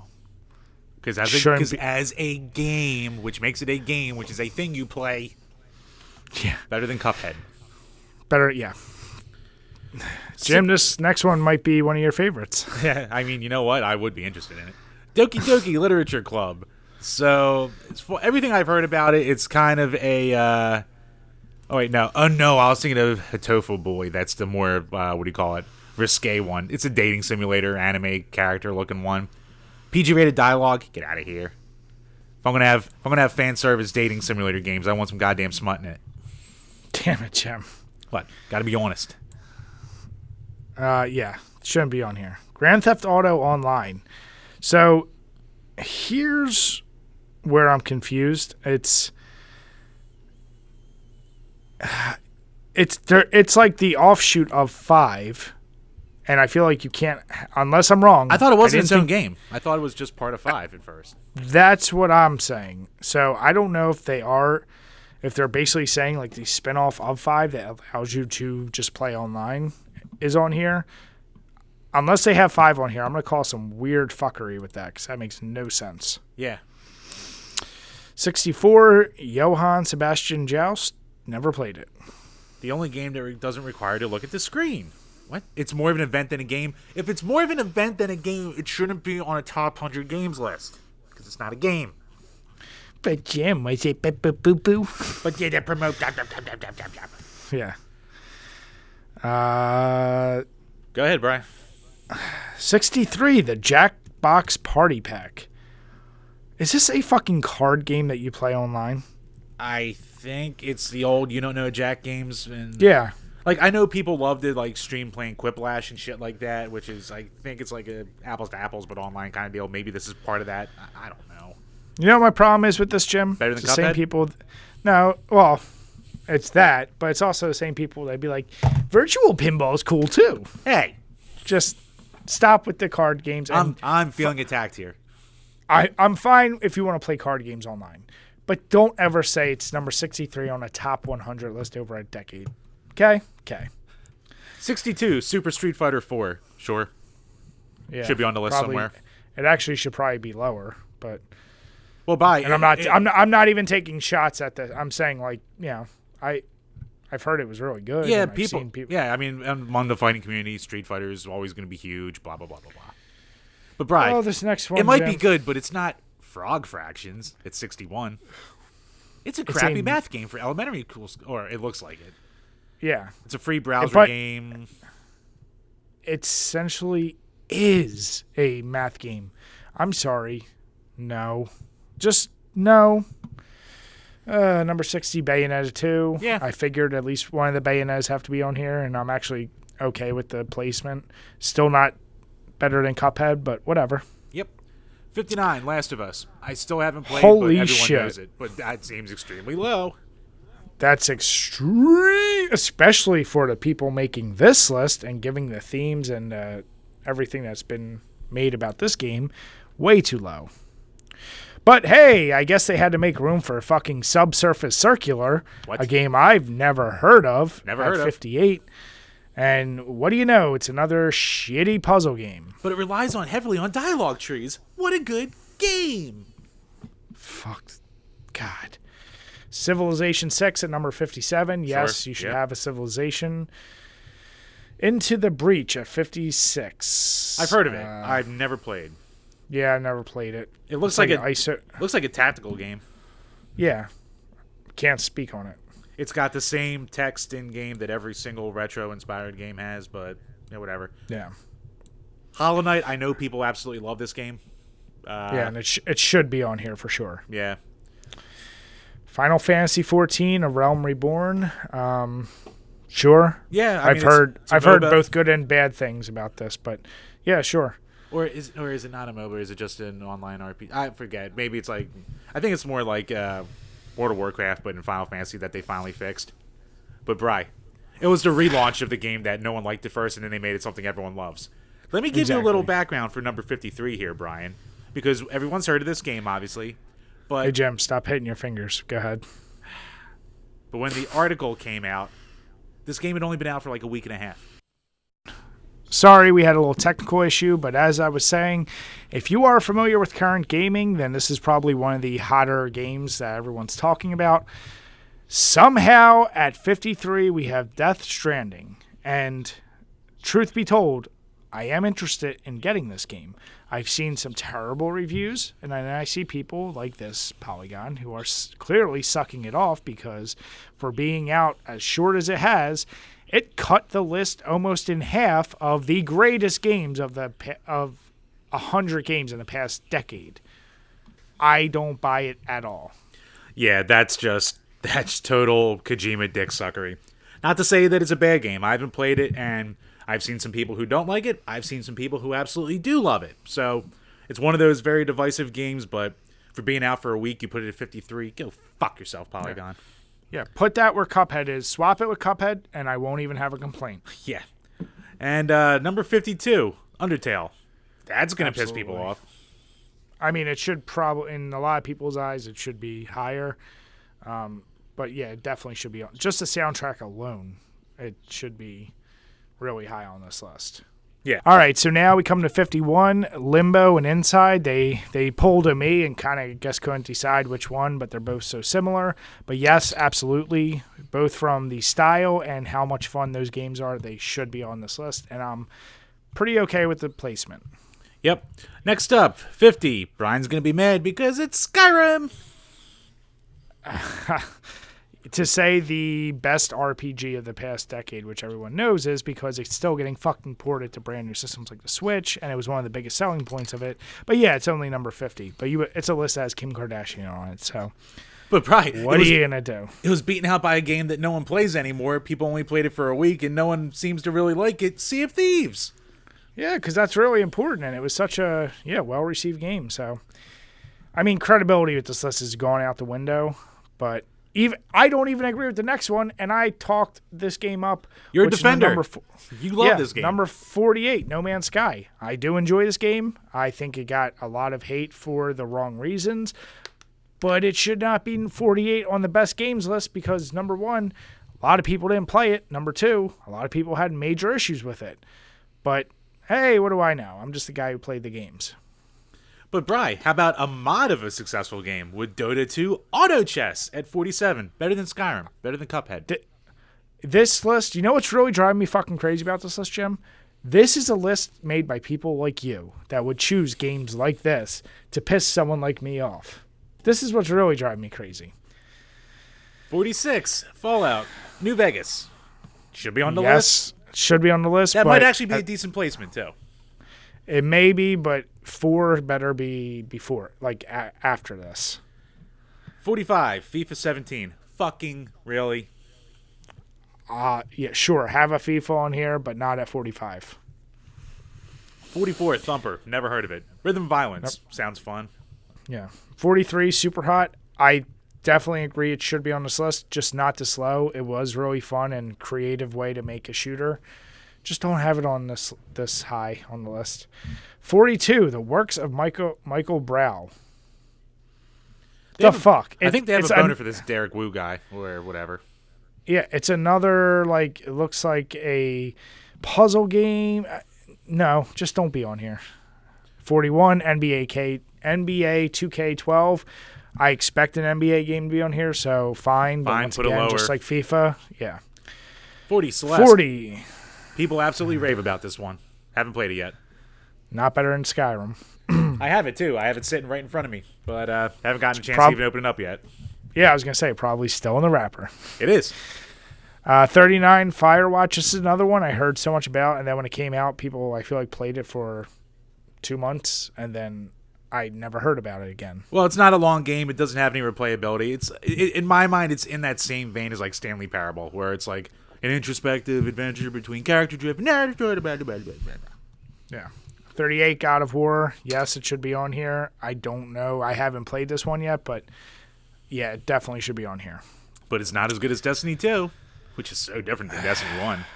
Speaker 2: Because as a game, which makes it a game, which is a thing you play, better than Cuphead.
Speaker 1: Better, yeah. Jim, this next one might be one of your favorites.
Speaker 2: Yeah, I mean, you know what? I would be interested in it. Doki Doki Literature Club. So, everything I've heard about it, it's kind of a... Oh, wait, no. Oh, no, I was thinking of Hatoful Boy. That's the more, what do you call it? Risque one. It's a dating simulator, anime character-looking one. PG-rated dialogue. Get out of here. If I'm gonna have fan service dating simulator games, I want some goddamn smut in it.
Speaker 1: Damn it, Jim.
Speaker 2: What? Gotta be honest.
Speaker 1: Yeah, shouldn't be on here. Grand Theft Auto Online. So here's where I'm confused. It's like the offshoot of 5, and I feel like you can't, unless I'm wrong.
Speaker 2: I thought it wasn't its own game. I thought it was just part of 5 at first.
Speaker 1: That's what I'm saying. So I don't know if they're basically saying like the spinoff of 5 that allows you to just play online is on here. Unless they have 5 on here, I'm going to call some weird fuckery with that because that makes no sense.
Speaker 2: Yeah.
Speaker 1: 64, Johann Sebastian Joust. Never played it.
Speaker 2: The only game that doesn't require to look at the screen. What? It's more of an event than a game. If it's more of an event than a game, it shouldn't be on a top 100 games list because it's not a game.
Speaker 1: But Jim, was it boo-boo-boo-boo?
Speaker 2: But did it promote...
Speaker 1: Yeah.
Speaker 2: Go ahead, Brian.
Speaker 1: 63, the Jackbox Party Pack. Is this a fucking card game that you play online?
Speaker 2: I think it's the old You Don't Know Jack games. And
Speaker 1: yeah.
Speaker 2: Like, I know people love to, like, stream playing Quiplash and shit like that, which is, I think it's like a apples to apples but online kind of deal. Maybe this is part of that. I don't know.
Speaker 1: You know what my problem is with this, Jim?
Speaker 2: Better than
Speaker 1: the
Speaker 2: Cuphead?
Speaker 1: Same people. No, well, it's that, but it's also the same people that'd be like, virtual pinball is cool too.
Speaker 2: Hey.
Speaker 1: Just stop with the card games.
Speaker 2: I'm feeling attacked here.
Speaker 1: I'm fine if you want to play card games online, but don't ever say it's number 63 on a top 100 list over a decade. Okay? Okay.
Speaker 2: 62, Super Street Fighter 4. Sure.
Speaker 1: Yeah.
Speaker 2: Should be on the list somewhere.
Speaker 1: It actually should probably be lower, but...
Speaker 2: Well, bye.
Speaker 1: And I'm not even taking shots at the... I'm saying, like, you know, I've heard it was really good.
Speaker 2: Yeah,
Speaker 1: people.
Speaker 2: Yeah, I mean, among the fighting community, Street Fighter is always going to be huge, blah, blah, blah, blah, blah. But, Brian,
Speaker 1: this next one,
Speaker 2: it might
Speaker 1: Jim,
Speaker 2: be good, but it's not Frog Fractions. It's 61. It's a crappy math game for elementary schools, or it looks like it.
Speaker 1: Yeah.
Speaker 2: It's a free browser game.
Speaker 1: It essentially is a math game. I'm sorry. No. Just no. Number 60, Bayonetta 2.
Speaker 2: Yeah.
Speaker 1: I figured at least one of the Bayonettas have to be on here, and I'm actually okay with the placement. Still not better than Cuphead, but whatever.
Speaker 2: Yep. 59, Last of Us. I still haven't played,
Speaker 1: Holy
Speaker 2: but everyone
Speaker 1: shit.
Speaker 2: knows it. But that seems extremely low.
Speaker 1: That's extreme, especially for the people making this list and giving the themes and everything that's been made about this game way too low. But hey, I guess they had to make room for fucking Subsurface Circular, a game I've never heard of.
Speaker 2: Never heard of.
Speaker 1: 58. And what do you know? It's another shitty puzzle game.
Speaker 2: But it relies heavily on dialogue trees. What a good game.
Speaker 1: Fuck. God. Civilization 6 at number 57. Yes,
Speaker 2: Sure.
Speaker 1: you should have a Civilization. Into the Breach at 56.
Speaker 2: I've heard of it. I've never played.
Speaker 1: Yeah, I never played it.
Speaker 2: It looks looks like a tactical game.
Speaker 1: Yeah. Can't speak on it.
Speaker 2: It's got the same text in game that every single retro-inspired game has, but whatever.
Speaker 1: Yeah.
Speaker 2: Hollow Knight, I know people absolutely love this game.
Speaker 1: Yeah, and it should be on here for sure.
Speaker 2: Yeah.
Speaker 1: Final Fantasy XIV, A Realm Reborn. Sure.
Speaker 2: Yeah,
Speaker 1: I've heard both good and bad things about this, but yeah, sure.
Speaker 2: Or is it not a MOBA? Or is it just an online RPG? I forget. Maybe it's like, I think it's more like World of Warcraft, but in Final Fantasy that they finally fixed. But Bri, it was the relaunch of the game that no one liked at first, and then they made it something everyone loves. Let me give you a little background for number 53 here, Brian, because everyone's heard of this game, obviously. But
Speaker 1: hey, Jim, stop hitting your fingers. Go ahead.
Speaker 2: But when the article came out, this game had only been out for like a week and a half.
Speaker 1: Sorry, we had a little technical issue, but as I was saying, if you are familiar with current gaming, then this is probably one of the hotter games that everyone's talking about. Somehow, at 53, we have Death Stranding. And truth be told, I am interested in getting this game. I've seen some terrible reviews, and then I see people like this Polygon who are clearly sucking it off because for being out as short as it has, it cut the list almost in half of the greatest games of 100 games in the past decade. I don't buy it at all.
Speaker 2: Yeah, that's total Kojima dick suckery. Not to say that it's a bad game. I haven't played it, and I've seen some people who don't like it. I've seen some people who absolutely do love it. So it's one of those very divisive games, but for being out for a week, you put it at 53. Go fuck yourself, Polygon.
Speaker 1: Yeah, put that where Cuphead is. Swap it with Cuphead, and I won't even have a complaint.
Speaker 2: Yeah. And number 52, Undertale. That's going to piss people off.
Speaker 1: I mean, it should probably, in a lot of people's eyes, it should be higher. But yeah, it definitely should be on. Just the soundtrack alone, it should be really high on this list.
Speaker 2: Yeah.
Speaker 1: All right, so now we come to 51, Limbo and Inside. They pulled a me and kind of guess couldn't decide which one, but they're both so similar. But yes, absolutely, both from the style and how much fun those games are, they should be on this list, and I'm pretty okay with the placement.
Speaker 2: Yep. Next up, 50. Brian's going to be mad because it's Skyrim.
Speaker 1: To say the best RPG of the past decade, which everyone knows, is because it's still getting fucking ported to brand new systems like the Switch, and it was one of the biggest selling points of it. But yeah, it's only number 50. But it's a list that has Kim Kardashian on it, so.
Speaker 2: But Brian,
Speaker 1: what are you gonna do?
Speaker 2: It was beaten out by a game that no one plays anymore. People only played it for a week, and no one seems to really like it. Sea of Thieves.
Speaker 1: Yeah, because that's really important, and it was such a well-received game. So, I mean, credibility with this list is going out the window, but. I don't even agree with the next one, and I talked this game up.
Speaker 2: You're a defender. You love this game.
Speaker 1: Number 48, No Man's Sky. I do enjoy this game. I think it got a lot of hate for the wrong reasons, but it should not be 48 on the best games list because, number one, a lot of people didn't play it. Number two, a lot of people had major issues with it. But, hey, what do I know? I'm just the guy who played the games.
Speaker 2: But, Bri, how about a mod of a successful game with Dota 2 Auto Chess at 47? Better than Skyrim. Better than Cuphead.
Speaker 1: This list, you know what's really driving me fucking crazy about this list, Jim? This is a list made by people like you that would choose games like this to piss someone like me off. This is what's really driving me crazy.
Speaker 2: 46, Fallout, New Vegas. Should be on the list.
Speaker 1: Yes, should be on the list.
Speaker 2: That might actually be a decent placement, too.
Speaker 1: It may be, but 4 better be before, after this.
Speaker 2: 45, FIFA 17. Fucking really?
Speaker 1: Yeah, sure. Have a FIFA on here, but not at 45.
Speaker 2: 44, Thumper. Never heard of it. Rhythm Violence. Nope. Sounds fun.
Speaker 1: Yeah. 43, Super Hot. I definitely agree it should be on this list, just not this low. It was really fun and creative way to make a shooter. Just don't have it on this high on the list. 42, The Works of Michael Brow. Fuck?
Speaker 2: I think they have a boner for this Derek Wu guy or whatever.
Speaker 1: Yeah, it's another, it looks like a puzzle game. No, just don't be on here. 41, NBA 2K12. I expect an NBA game to be on here, so fine. But once
Speaker 2: put
Speaker 1: again,
Speaker 2: it lower.
Speaker 1: Just like FIFA, yeah.
Speaker 2: 40, Celeste.
Speaker 1: 40.
Speaker 2: People absolutely rave about this one. Haven't played it yet.
Speaker 1: Not better than Skyrim.
Speaker 2: I have it, too. I have it sitting right in front of me, but haven't gotten a chance to even open it up yet.
Speaker 1: Yeah, I was going to say, probably still in the wrapper.
Speaker 2: It is.
Speaker 1: 39, Firewatch. This is another one I heard so much about, and then when it came out, people, I feel like, played it for 2 months, and then I never heard about it again.
Speaker 2: Well, it's not a long game. It doesn't have any replayability. In my mind, it's in that same vein as, Stanley Parable, where it's An introspective adventure between character-driven.
Speaker 1: Yeah. 38 God of War. Yes, it should be on here. I don't know. I haven't played this one yet, but yeah, it definitely should be on here.
Speaker 2: But it's not as good as Destiny 2, which is so different than Destiny 1.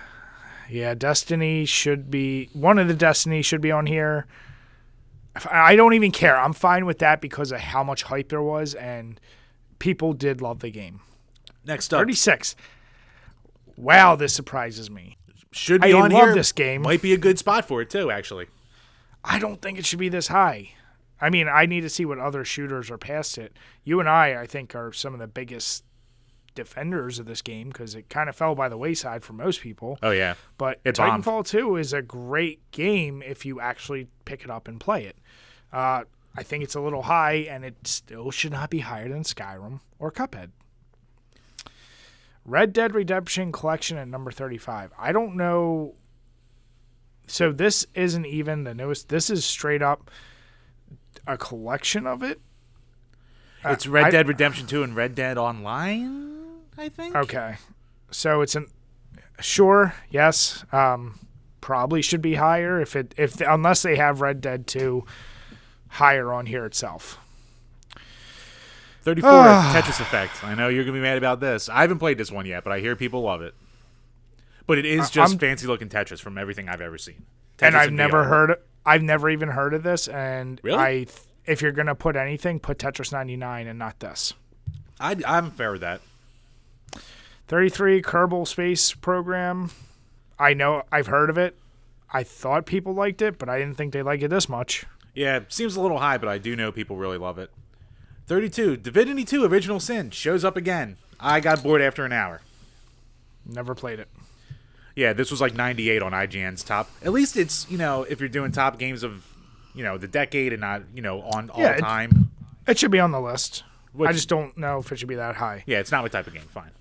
Speaker 1: Yeah, Destiny should be... One of the Destiny should be on here. I don't even care. I'm fine with that because of how much hype there was, and people did love the game.
Speaker 2: Next up.
Speaker 1: 36. Wow, this surprises me.
Speaker 2: Should be
Speaker 1: I
Speaker 2: on
Speaker 1: love
Speaker 2: here.
Speaker 1: This game.
Speaker 2: Might be a good spot for it, too, actually.
Speaker 1: I don't think it should be this high. I mean, I need to see what other shooters are past it. You and I think, are some of the biggest defenders of this game because it kind of fell by the wayside for most people.
Speaker 2: Oh, yeah.
Speaker 1: But
Speaker 2: it bombed.
Speaker 1: Titanfall 2 is a great game if you actually pick it up and play it. I think it's a little high, and it still should not be higher than Skyrim or Cuphead. Red Dead Redemption Collection at number 35. I don't know. So this isn't even the newest. This is straight up a collection of it.
Speaker 2: It's Red Dead Redemption 2 and Red Dead Online, I think.
Speaker 1: Okay. So it's sure, yes. Probably should be higher unless they have Red Dead 2 higher on here itself.
Speaker 2: 34, Tetris Effect. I know you're going to be mad about this. I haven't played this one yet, but I hear people love it. But it is just fancy-looking Tetris from everything I've ever seen.
Speaker 1: And I've never even heard of this. And
Speaker 2: really?
Speaker 1: If you're going to put anything, put Tetris 99 and not this.
Speaker 2: I'm fair with that.
Speaker 1: 33, Kerbal Space Program. I know I've heard of it. I thought people liked it, but I didn't think they liked it this much.
Speaker 2: Yeah, it seems a little high, but I do know people really love it. 32, Divinity 2 Original Sin shows up again. I got bored after an hour.
Speaker 1: Never played it.
Speaker 2: Yeah, this was like 98 on IGN's top. At least it's, if you're doing top games of, the decade and not, on all time.
Speaker 1: It should be on the list. I just don't know if it should be that high.
Speaker 2: Yeah, it's not my type of game. Fine.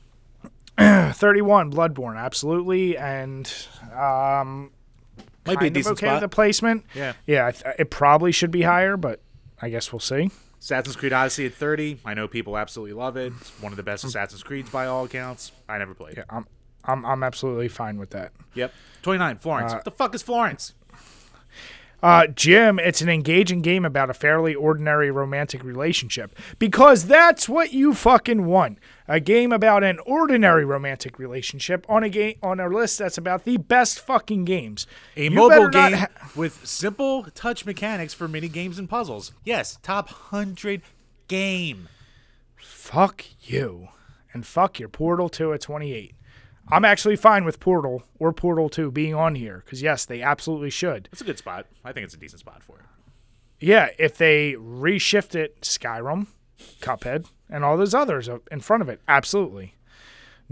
Speaker 1: 31, Bloodborne, absolutely. And
Speaker 2: might be a decent
Speaker 1: okay
Speaker 2: spot.
Speaker 1: With the placement.
Speaker 2: Yeah.
Speaker 1: Yeah, it probably should be higher, but I guess we'll see.
Speaker 2: Assassin's Creed Odyssey at 30. I know people absolutely love it. It's one of the best Assassin's Creeds by all accounts. I never played.
Speaker 1: Yeah, I'm absolutely fine with that.
Speaker 2: Yep. 29, Florence. What the fuck is Florence?
Speaker 1: Jim, it's an engaging game about a fairly ordinary romantic relationship. Because that's what you fucking want. A game about an ordinary romantic relationship on a list that's about the best fucking games.
Speaker 2: A mobile game with simple touch mechanics for mini games and puzzles. Yes, top 100 game.
Speaker 1: Fuck you. And fuck your Portal 2 at 28. I'm actually fine with Portal or Portal 2 being on here because, yes, they absolutely should.
Speaker 2: It's a good spot. I think it's a decent spot for it.
Speaker 1: Yeah, if they reshift it, Skyrim, Cuphead, and all those others in front of it, absolutely.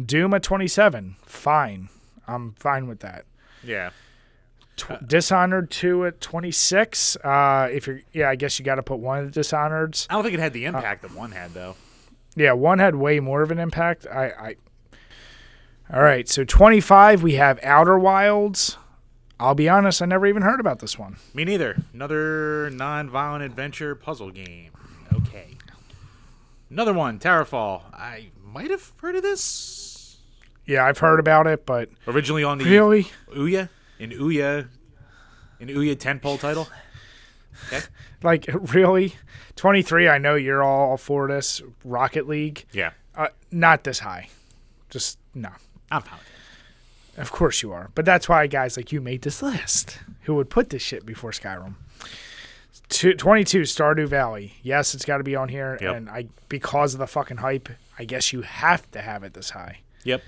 Speaker 1: Doom at 27, fine. I'm fine with that.
Speaker 2: Yeah.
Speaker 1: Dishonored 2 at 26. I guess you got to put one of the Dishonoreds.
Speaker 2: I don't think it had the impact that one had, though.
Speaker 1: Yeah, one had way more of an impact. All right, so 25, we have Outer Wilds. I'll be honest, I never even heard about this one.
Speaker 2: Me neither. Another non-violent adventure puzzle game. Okay. Another one, Terrafall. I might have heard of this.
Speaker 1: Yeah, I've heard about it, but...
Speaker 2: Originally on the...
Speaker 1: Really?
Speaker 2: Ouya? An Ouya tentpole title? Okay.
Speaker 1: Like, really? 23, I know you're all for this. Rocket League.
Speaker 2: Yeah.
Speaker 1: Not this high. Just, no.
Speaker 2: I'm fine with it.
Speaker 1: Of course you are. But that's why guys like you made this list. Who would put this shit before Skyrim? 22, Stardew Valley. Yes, it's got to be on here.
Speaker 2: Yep.
Speaker 1: And because of the fucking hype, I guess you have to have it this high.
Speaker 2: Yep.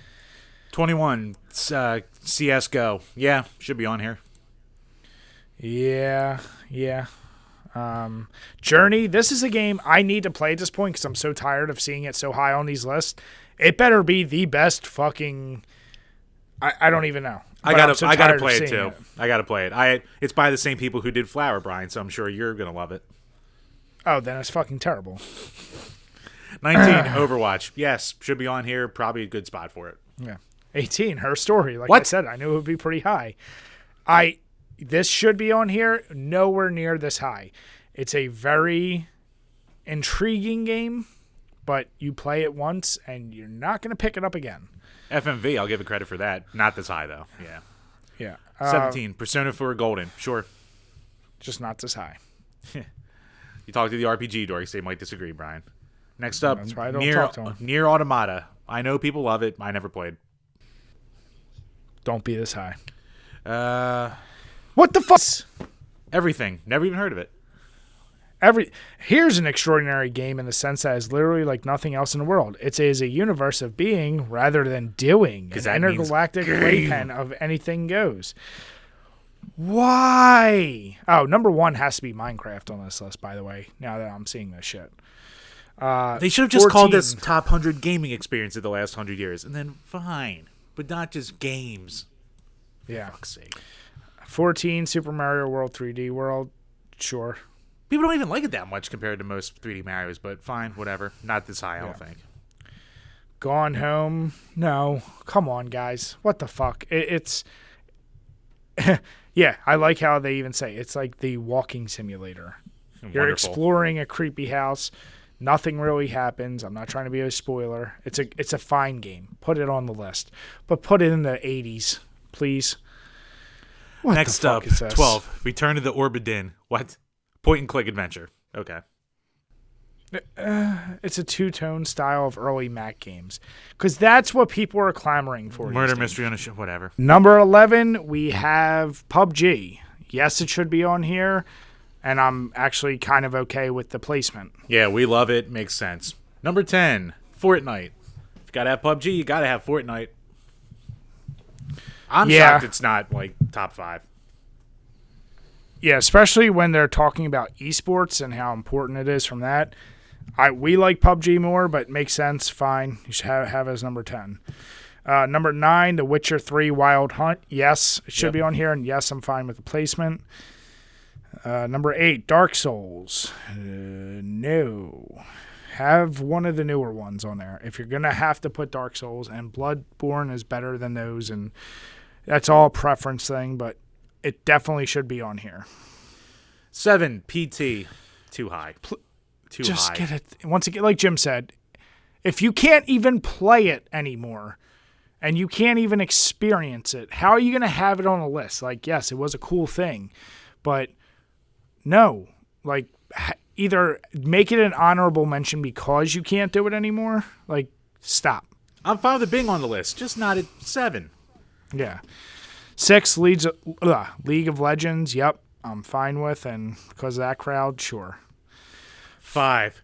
Speaker 2: 21, CSGO. Yeah, should be on here.
Speaker 1: Yeah. Journey. This is a game I need to play at this point because I'm so tired of seeing it so high on these lists. It better be the best fucking... I don't even know.
Speaker 2: I gotta play it too. I gotta play it. It's by the same people who did Flower, Brian, so I'm sure you're gonna love it.
Speaker 1: Oh, then it's fucking terrible.
Speaker 2: 19, Overwatch. Yes, should be on here. Probably a good spot for it.
Speaker 1: Yeah. 18, Her Story. Like
Speaker 2: what?
Speaker 1: I said, I knew it would be pretty high. This should be on here. Nowhere near this high. It's a very intriguing game, but you play it once and you're not going to pick it up again.
Speaker 2: FMV, I'll give it credit for that. Not this high, though. Yeah.
Speaker 1: Yeah.
Speaker 2: 17. Persona 4 Golden. Sure.
Speaker 1: Just not this high.
Speaker 2: You talk to the RPG dorks, they might disagree, Brian. Next up,
Speaker 1: That's why I don't talk to them.
Speaker 2: Nier Automata. I know people love it. I never played.
Speaker 1: Don't be this high.
Speaker 2: What the fuck? Everything. Never even heard of it.
Speaker 1: Here's an extraordinary game in the sense that it's literally like nothing else in the world. It is a universe of being rather than doing. An intergalactic playpen of anything goes. Why? Oh, number 1 has to be Minecraft on this list, by the way, now that I'm seeing this shit.
Speaker 2: They should have just called this top 100 gaming experience of the last 100 years, and then fine. But not just games.
Speaker 1: Yeah.
Speaker 2: For fuck's sake.
Speaker 1: 14, Super Mario World 3D World. Sure.
Speaker 2: People don't even like it that much compared to most 3D Marios, but fine, whatever. Not this high, I don't think.
Speaker 1: Gone Home. No. Come on, guys. What the fuck? It's... Yeah, I like how they even say it's like the walking simulator.
Speaker 2: Wonderful.
Speaker 1: You're exploring a creepy house. Nothing really happens. I'm not trying to be a spoiler. It's a fine game. Put it on the list. But put it in the 80s, please. What
Speaker 2: Next
Speaker 1: the fuck
Speaker 2: up,
Speaker 1: is this?
Speaker 2: 12. Return to the Orbidin. What? Point and click adventure. Okay.
Speaker 1: It's a two-tone style of early Mac games. Because that's what people are clamoring for.
Speaker 2: Murder mystery on a show. Whatever.
Speaker 1: Number 11, we have PUBG. Yes, it should be on here. And I'm actually kind of okay with the placement.
Speaker 2: Yeah, we love it. Makes sense. Number 10, Fortnite. If you got to have PUBG, you got to have Fortnite. I'm shocked it's not, like, top 5.
Speaker 1: Yeah, especially when they're talking about esports and how important it is from that. We like PUBG more, but makes sense. Fine. You should have it as number 10. Number 9, The Witcher 3 Wild Hunt. Yes, it should be on here, and yes, I'm fine with the placement. Number 8, Dark Souls. No. Have one of the newer ones on there. If you're going to have to put Dark Souls, and Bloodborne is better than those, and that's all a preference thing, but it definitely should be on here.
Speaker 2: 7, PT. Too high.
Speaker 1: Just get it. Once again, like Jim said, if you can't even play it anymore and you can't even experience it, how are you going to have it on a list? Like, yes, it was a cool thing, but no. Like, either make it an honorable mention because you can't do it anymore. Like, stop.
Speaker 2: I'm fine with it being on the list, just not at 7.
Speaker 1: Yeah. 6, League of Legends. Yep, I'm fine with, and because of that crowd, sure.
Speaker 2: 5.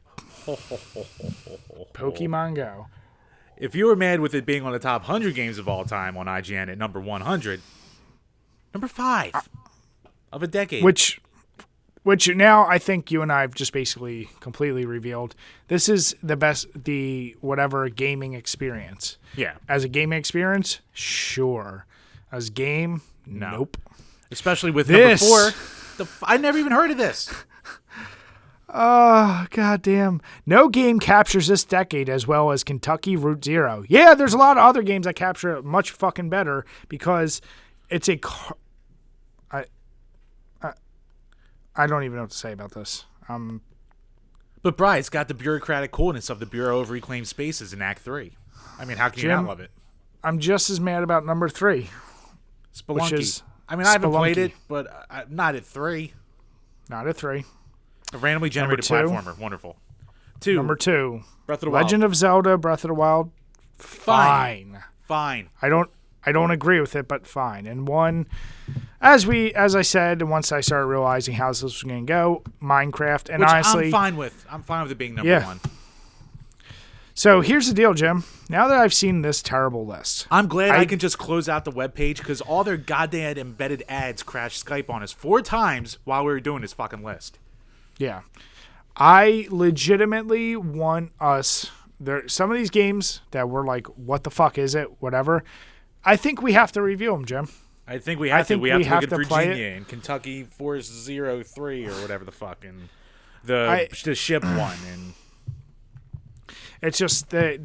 Speaker 1: Pokemon Go.
Speaker 2: If you were mad with it being on the top 100 games of all time on IGN at number 100, number 5 of a decade.
Speaker 1: Which now I think you and I have just basically completely revealed. This is the best, whatever gaming experience.
Speaker 2: Yeah.
Speaker 1: As a gaming experience, sure. As game, nope.
Speaker 2: Especially with
Speaker 1: this.
Speaker 2: Number 4. I never even heard of this.
Speaker 1: Oh, goddamn. No game captures this decade as well as Kentucky Route Zero. Yeah, there's a lot of other games that capture it much fucking better because it's a... I don't even know what to say about this.
Speaker 2: But, Bri, it's got the bureaucratic coolness of the Bureau of Reclaimed Spaces in Act 3. I mean, how can you not love it?
Speaker 1: I'm just as mad about number 3.
Speaker 2: Spelunky.
Speaker 1: Which is
Speaker 2: I mean, I haven't played it, but not at 3.
Speaker 1: Not at 3.
Speaker 2: A randomly generated platformer. Wonderful. 2.
Speaker 1: Number 2.
Speaker 2: Breath of the Wild.
Speaker 1: Legend of Zelda, Breath of the Wild. Fine. I don't agree with it, but fine. And 1, as I said, and once I started realizing how this was going to go, Minecraft. And
Speaker 2: which
Speaker 1: honestly,
Speaker 2: I'm fine with. I'm fine with it being number 1.
Speaker 1: So here's the deal, Jim. Now that I've seen this terrible list,
Speaker 2: I'm glad I can just close out the webpage because all their goddamn embedded ads crashed Skype on us 4 times while we were doing this fucking list.
Speaker 1: Yeah. I legitimately want us... some of these games that were like, what the fuck is it? Whatever. I think we have to review them, Jim.
Speaker 2: I think we have to. We have to look at
Speaker 1: play
Speaker 2: Virginia and Kentucky 403 or whatever the fuck, and the ship one. And
Speaker 1: it's just they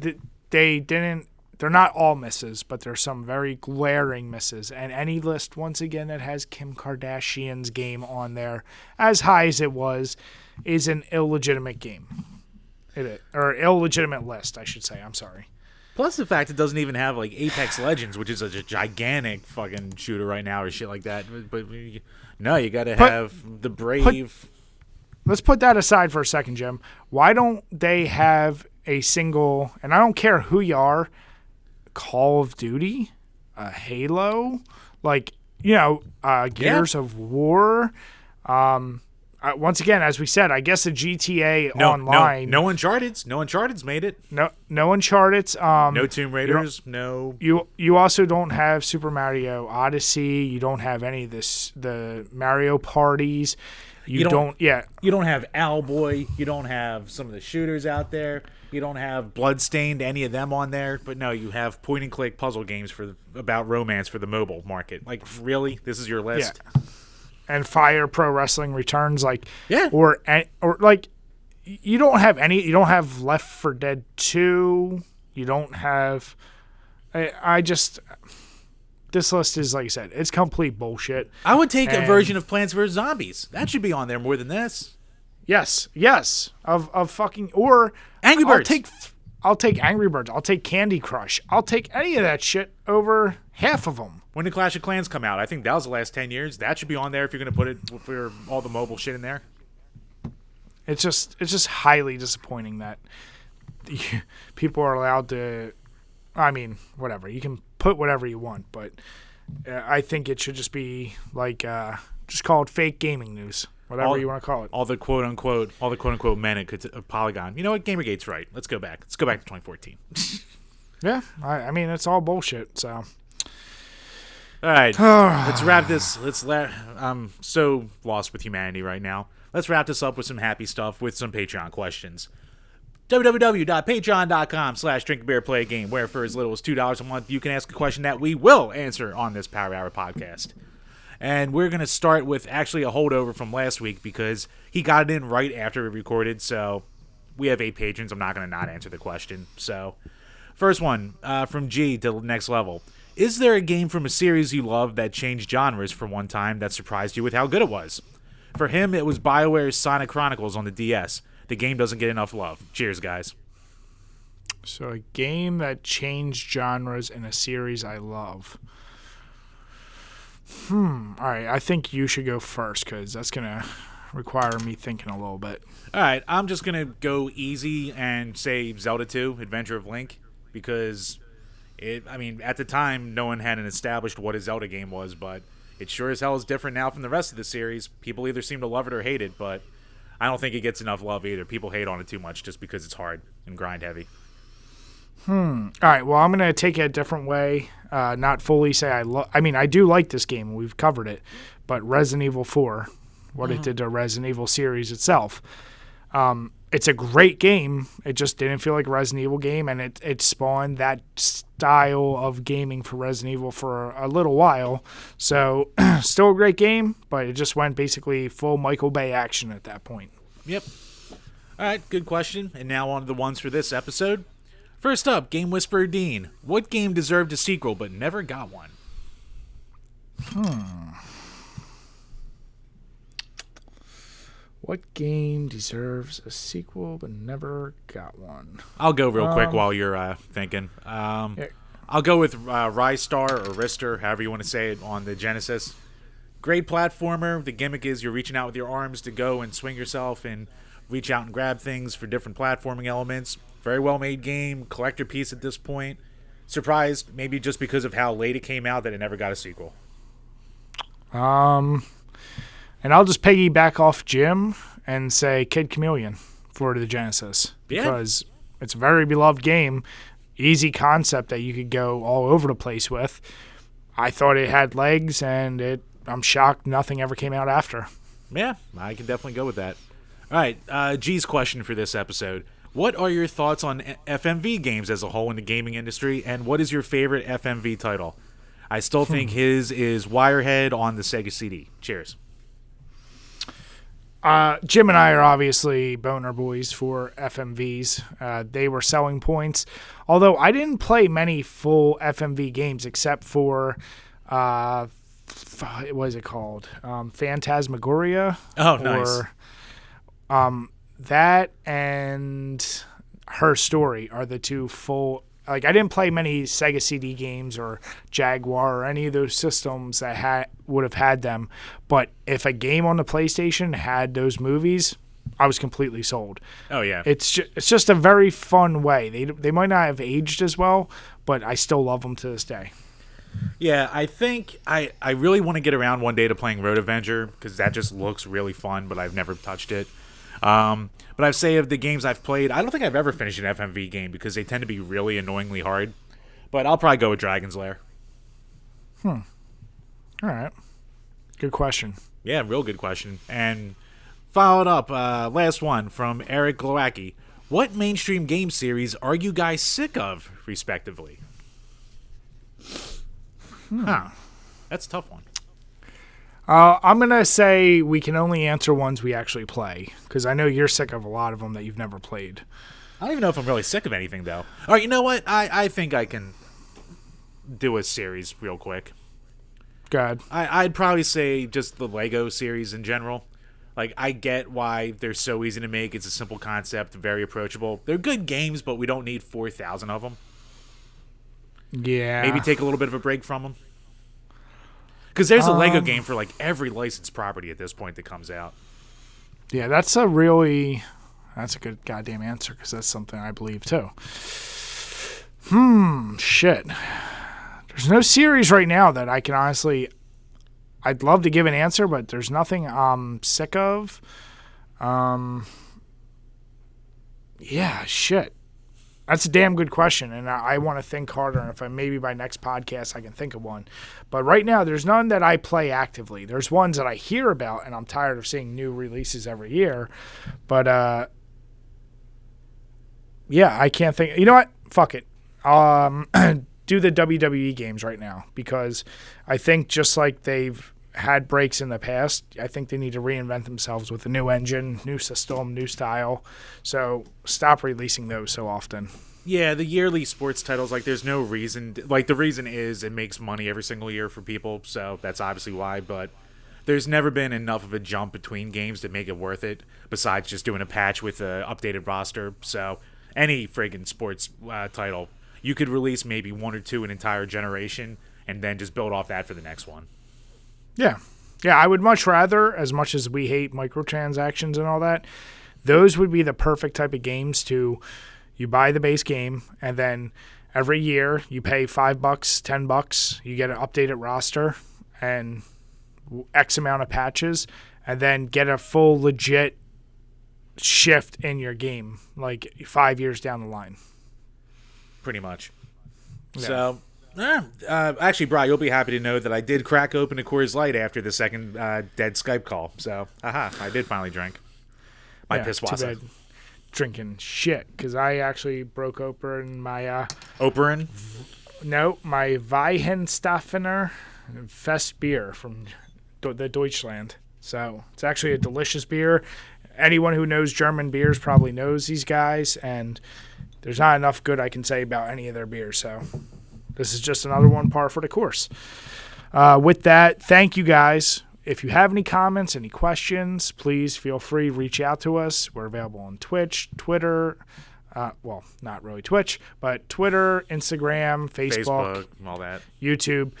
Speaker 1: didn't. They're not all misses, but there's some very glaring misses. And any list, once again, that has Kim Kardashian's game on there, as high as it was, is an illegitimate game. Or illegitimate list, I should say. I'm sorry.
Speaker 2: Plus the fact it doesn't even have like Apex Legends, which is a gigantic fucking shooter right now or shit like that. But no, you got to have the Brave.
Speaker 1: Let's put that aside for a second, Jim. Why don't they have a single, and I don't care who you are, Call of Duty, Halo, like, Gears of War. Once again, as we said, I guess the GTA Online.
Speaker 2: No Uncharted's. No Uncharted's made it.
Speaker 1: No Uncharted's.
Speaker 2: No Tomb Raiders. No.
Speaker 1: You also don't have Super Mario Odyssey. You don't have any of the Mario parties. You don't have Owlboy. You don't have some of the shooters out there. You don't have Bloodstained, any of them on there. But no, you have point-and-click puzzle games about romance for the mobile market. Like, really? This is your list? Yeah. And Fire Pro Wrestling Returns,
Speaker 2: yeah,
Speaker 1: or like, you don't have any. You don't have Left 4 Dead 2. You don't have. This list is, like I said, it's complete bullshit.
Speaker 2: I would take a version of Plants vs Zombies. That should be on there more than this.
Speaker 1: Yes, of fucking or
Speaker 2: Angry Birds.
Speaker 1: I'll take Angry Birds. I'll take Candy Crush. I'll take any of that shit over half of them.
Speaker 2: When did Clash of Clans come out? I think that was the last 10 years. That should be on there if you're going to put it for all the mobile shit in there.
Speaker 1: It's just highly disappointing that people are allowed to. I mean, whatever. You can put whatever you want, but I think it should just be like just call it fake gaming news. Whatever you want to call it.
Speaker 2: All the quote unquote men at Polygon. You know what? Gamergate's right. Let's go back. Let's go back to 2014.
Speaker 1: Yeah, I mean, it's all bullshit. So,
Speaker 2: all right, let's wrap this. I'm so lost with humanity right now. Let's wrap this up with some happy stuff with some Patreon questions. www.patreon.com/DrinkABeerandPlayAGame, where for as little as $2 a month, you can ask a question that we will answer on this Power Hour podcast. And we're going to start with actually a holdover from last week because he got it in right after we recorded. So we have 8 patrons. I'm not going to not answer the question. So first one from G to the next level. Is there a game from a series you love that changed genres for one time that surprised you with how good it was? For him, it was BioWare's Sonic Chronicles on the DS. The game doesn't get enough love. Cheers, guys.
Speaker 1: So a game that changed genres in a series I love. All right, I think you should go first because that's going to require me thinking a little bit.
Speaker 2: All right, I'm just going to go easy and say Zelda 2, Adventure of Link, because, at the time, no one hadn't established what a Zelda game was, but it sure as hell is different now from the rest of the series. People either seem to love it or hate it, but I don't think it gets enough love either. People hate on it too much just because it's hard and grind heavy.
Speaker 1: All right, well, I'm going to take it a different way. Not fully say I do like this game. We've covered it. But Resident Evil 4, what it did to Resident Evil series itself. It's a great game. It just didn't feel like a Resident Evil game, and it spawned that style of gaming for Resident Evil for a little while. So, still a great game, but it just went basically full Michael Bay action at that point.
Speaker 2: Yep. All right, good question. And now on to the ones for this episode. First up, Game Whisperer Dean. What game deserved a sequel but never got one?
Speaker 1: What game deserves a sequel but never got one?
Speaker 2: I'll go real quick while you're thinking. I'll go with Rystar or Rister, however you want to say it, on the Genesis. Great platformer. The gimmick is you're reaching out with your arms to go and swing yourself and reach out and grab things for different platforming elements. Very well-made game, collector piece at this point. Surprised, maybe just because of how late it came out, that it never got a sequel.
Speaker 1: And I'll just piggyback off Jim and say Kid Chameleon for the Genesis.
Speaker 2: Yeah.
Speaker 1: Because it's a very beloved game, easy concept that you could go all over the place with. I thought it had legs, and I'm shocked nothing ever came out after.
Speaker 2: Yeah, I can definitely go with that. All right, G's question for this episode. What are your thoughts on FMV games as a whole in the gaming industry, and what is your favorite FMV title? I still think his is Wirehead on the Sega CD. Cheers.
Speaker 1: Jim and I are obviously boner boys for FMVs. They were selling points. Although I didn't play many full FMV games except for, what is it called? Phantasmagoria?
Speaker 2: Oh, nice.
Speaker 1: Or that and Her Story are the two full. Like, I didn't play many Sega CD games or Jaguar or any of those systems that would have had them. But if a game on the PlayStation had those movies, I was completely sold.
Speaker 2: Oh, yeah.
Speaker 1: It's just a very fun way. They might not have aged as well, but I still love them to this day.
Speaker 2: Yeah, I think I really want to get around one day to playing Road Avenger because that just looks really fun, but I've never touched it. But I'd say of the games I've played, I don't think I've ever finished an FMV game because they tend to be really annoyingly hard. But I'll probably go with Dragon's Lair.
Speaker 1: All right. Good question.
Speaker 2: Yeah, real good question. And followed up, last one from Eric Glowacki. What mainstream game series are you guys sick of, respectively? That's a tough one.
Speaker 1: I'm going to say we can only answer ones we actually play, because I know you're sick of a lot of them that you've never played.
Speaker 2: I don't even know if I'm really sick of anything, though. All right, you know what? I think I can do a series real quick.
Speaker 1: Go ahead.
Speaker 2: I'd probably say just the Lego series in general. Like, I get why they're so easy to make. It's a simple concept, very approachable. They're good games, but we don't need 4,000 of them.
Speaker 1: Yeah.
Speaker 2: Maybe take a little bit of a break from them. Because there's a Lego game for, like, every licensed property at this point that comes out.
Speaker 1: Yeah, that's a good goddamn answer, because that's something I believe, too. Shit. There's no series right now that I can honestly... I'd love to give an answer, but there's nothing I'm sick of. Yeah, shit. That's a damn good question, and I want to think harder, and if maybe by next podcast I can think of one. But right now, there's none that I play actively. There's ones that I hear about, and I'm tired of seeing new releases every year. But, yeah, I can't think. You know what? Fuck it. Do the WWE games right now, because I think just like they've had breaks in the past, I think they need to reinvent themselves with a new engine, new system, new style. So stop releasing those so often.
Speaker 2: Yeah, the yearly sports titles, like, there's no reason. Like, the reason is it makes money every single year for people, so that's obviously why. But there's never been enough of a jump between games to make it worth it, besides just doing a patch with an updated roster. So any friggin' sports title, you could release maybe one or two an entire generation and then just build off that for the next one.
Speaker 1: Yeah. Yeah, I would much rather, as much as we hate microtransactions and all that, those would be the perfect type of games to, you buy the base game, and then every year you pay $5, $10, you get an updated roster and X amount of patches, and then get a full legit shift in your game, like 5 years down the line.
Speaker 2: Pretty much.
Speaker 1: Yeah.
Speaker 2: So, actually, Bri, you'll be happy to know that I did crack open a Coors Light after the second dead Skype call. So, I did finally drink my Pisswassa.
Speaker 1: Too bad drinking shit, because I actually broke open my...
Speaker 2: Operin?
Speaker 1: No, my Weihenstephaner Fest beer from the Deutschland. So, it's actually a delicious beer. Anyone who knows German beers probably knows these guys, and there's not enough good I can say about any of their beers, so this is just another one par for the course. With that, thank you guys. If you have any comments, any questions, please feel free to reach out to us. We're available on Twitch, Twitter, well, not really Twitch, but Twitter, Instagram, Facebook,
Speaker 2: all that.
Speaker 1: YouTube.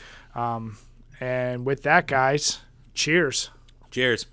Speaker 1: And with that, guys, cheers.
Speaker 2: Cheers.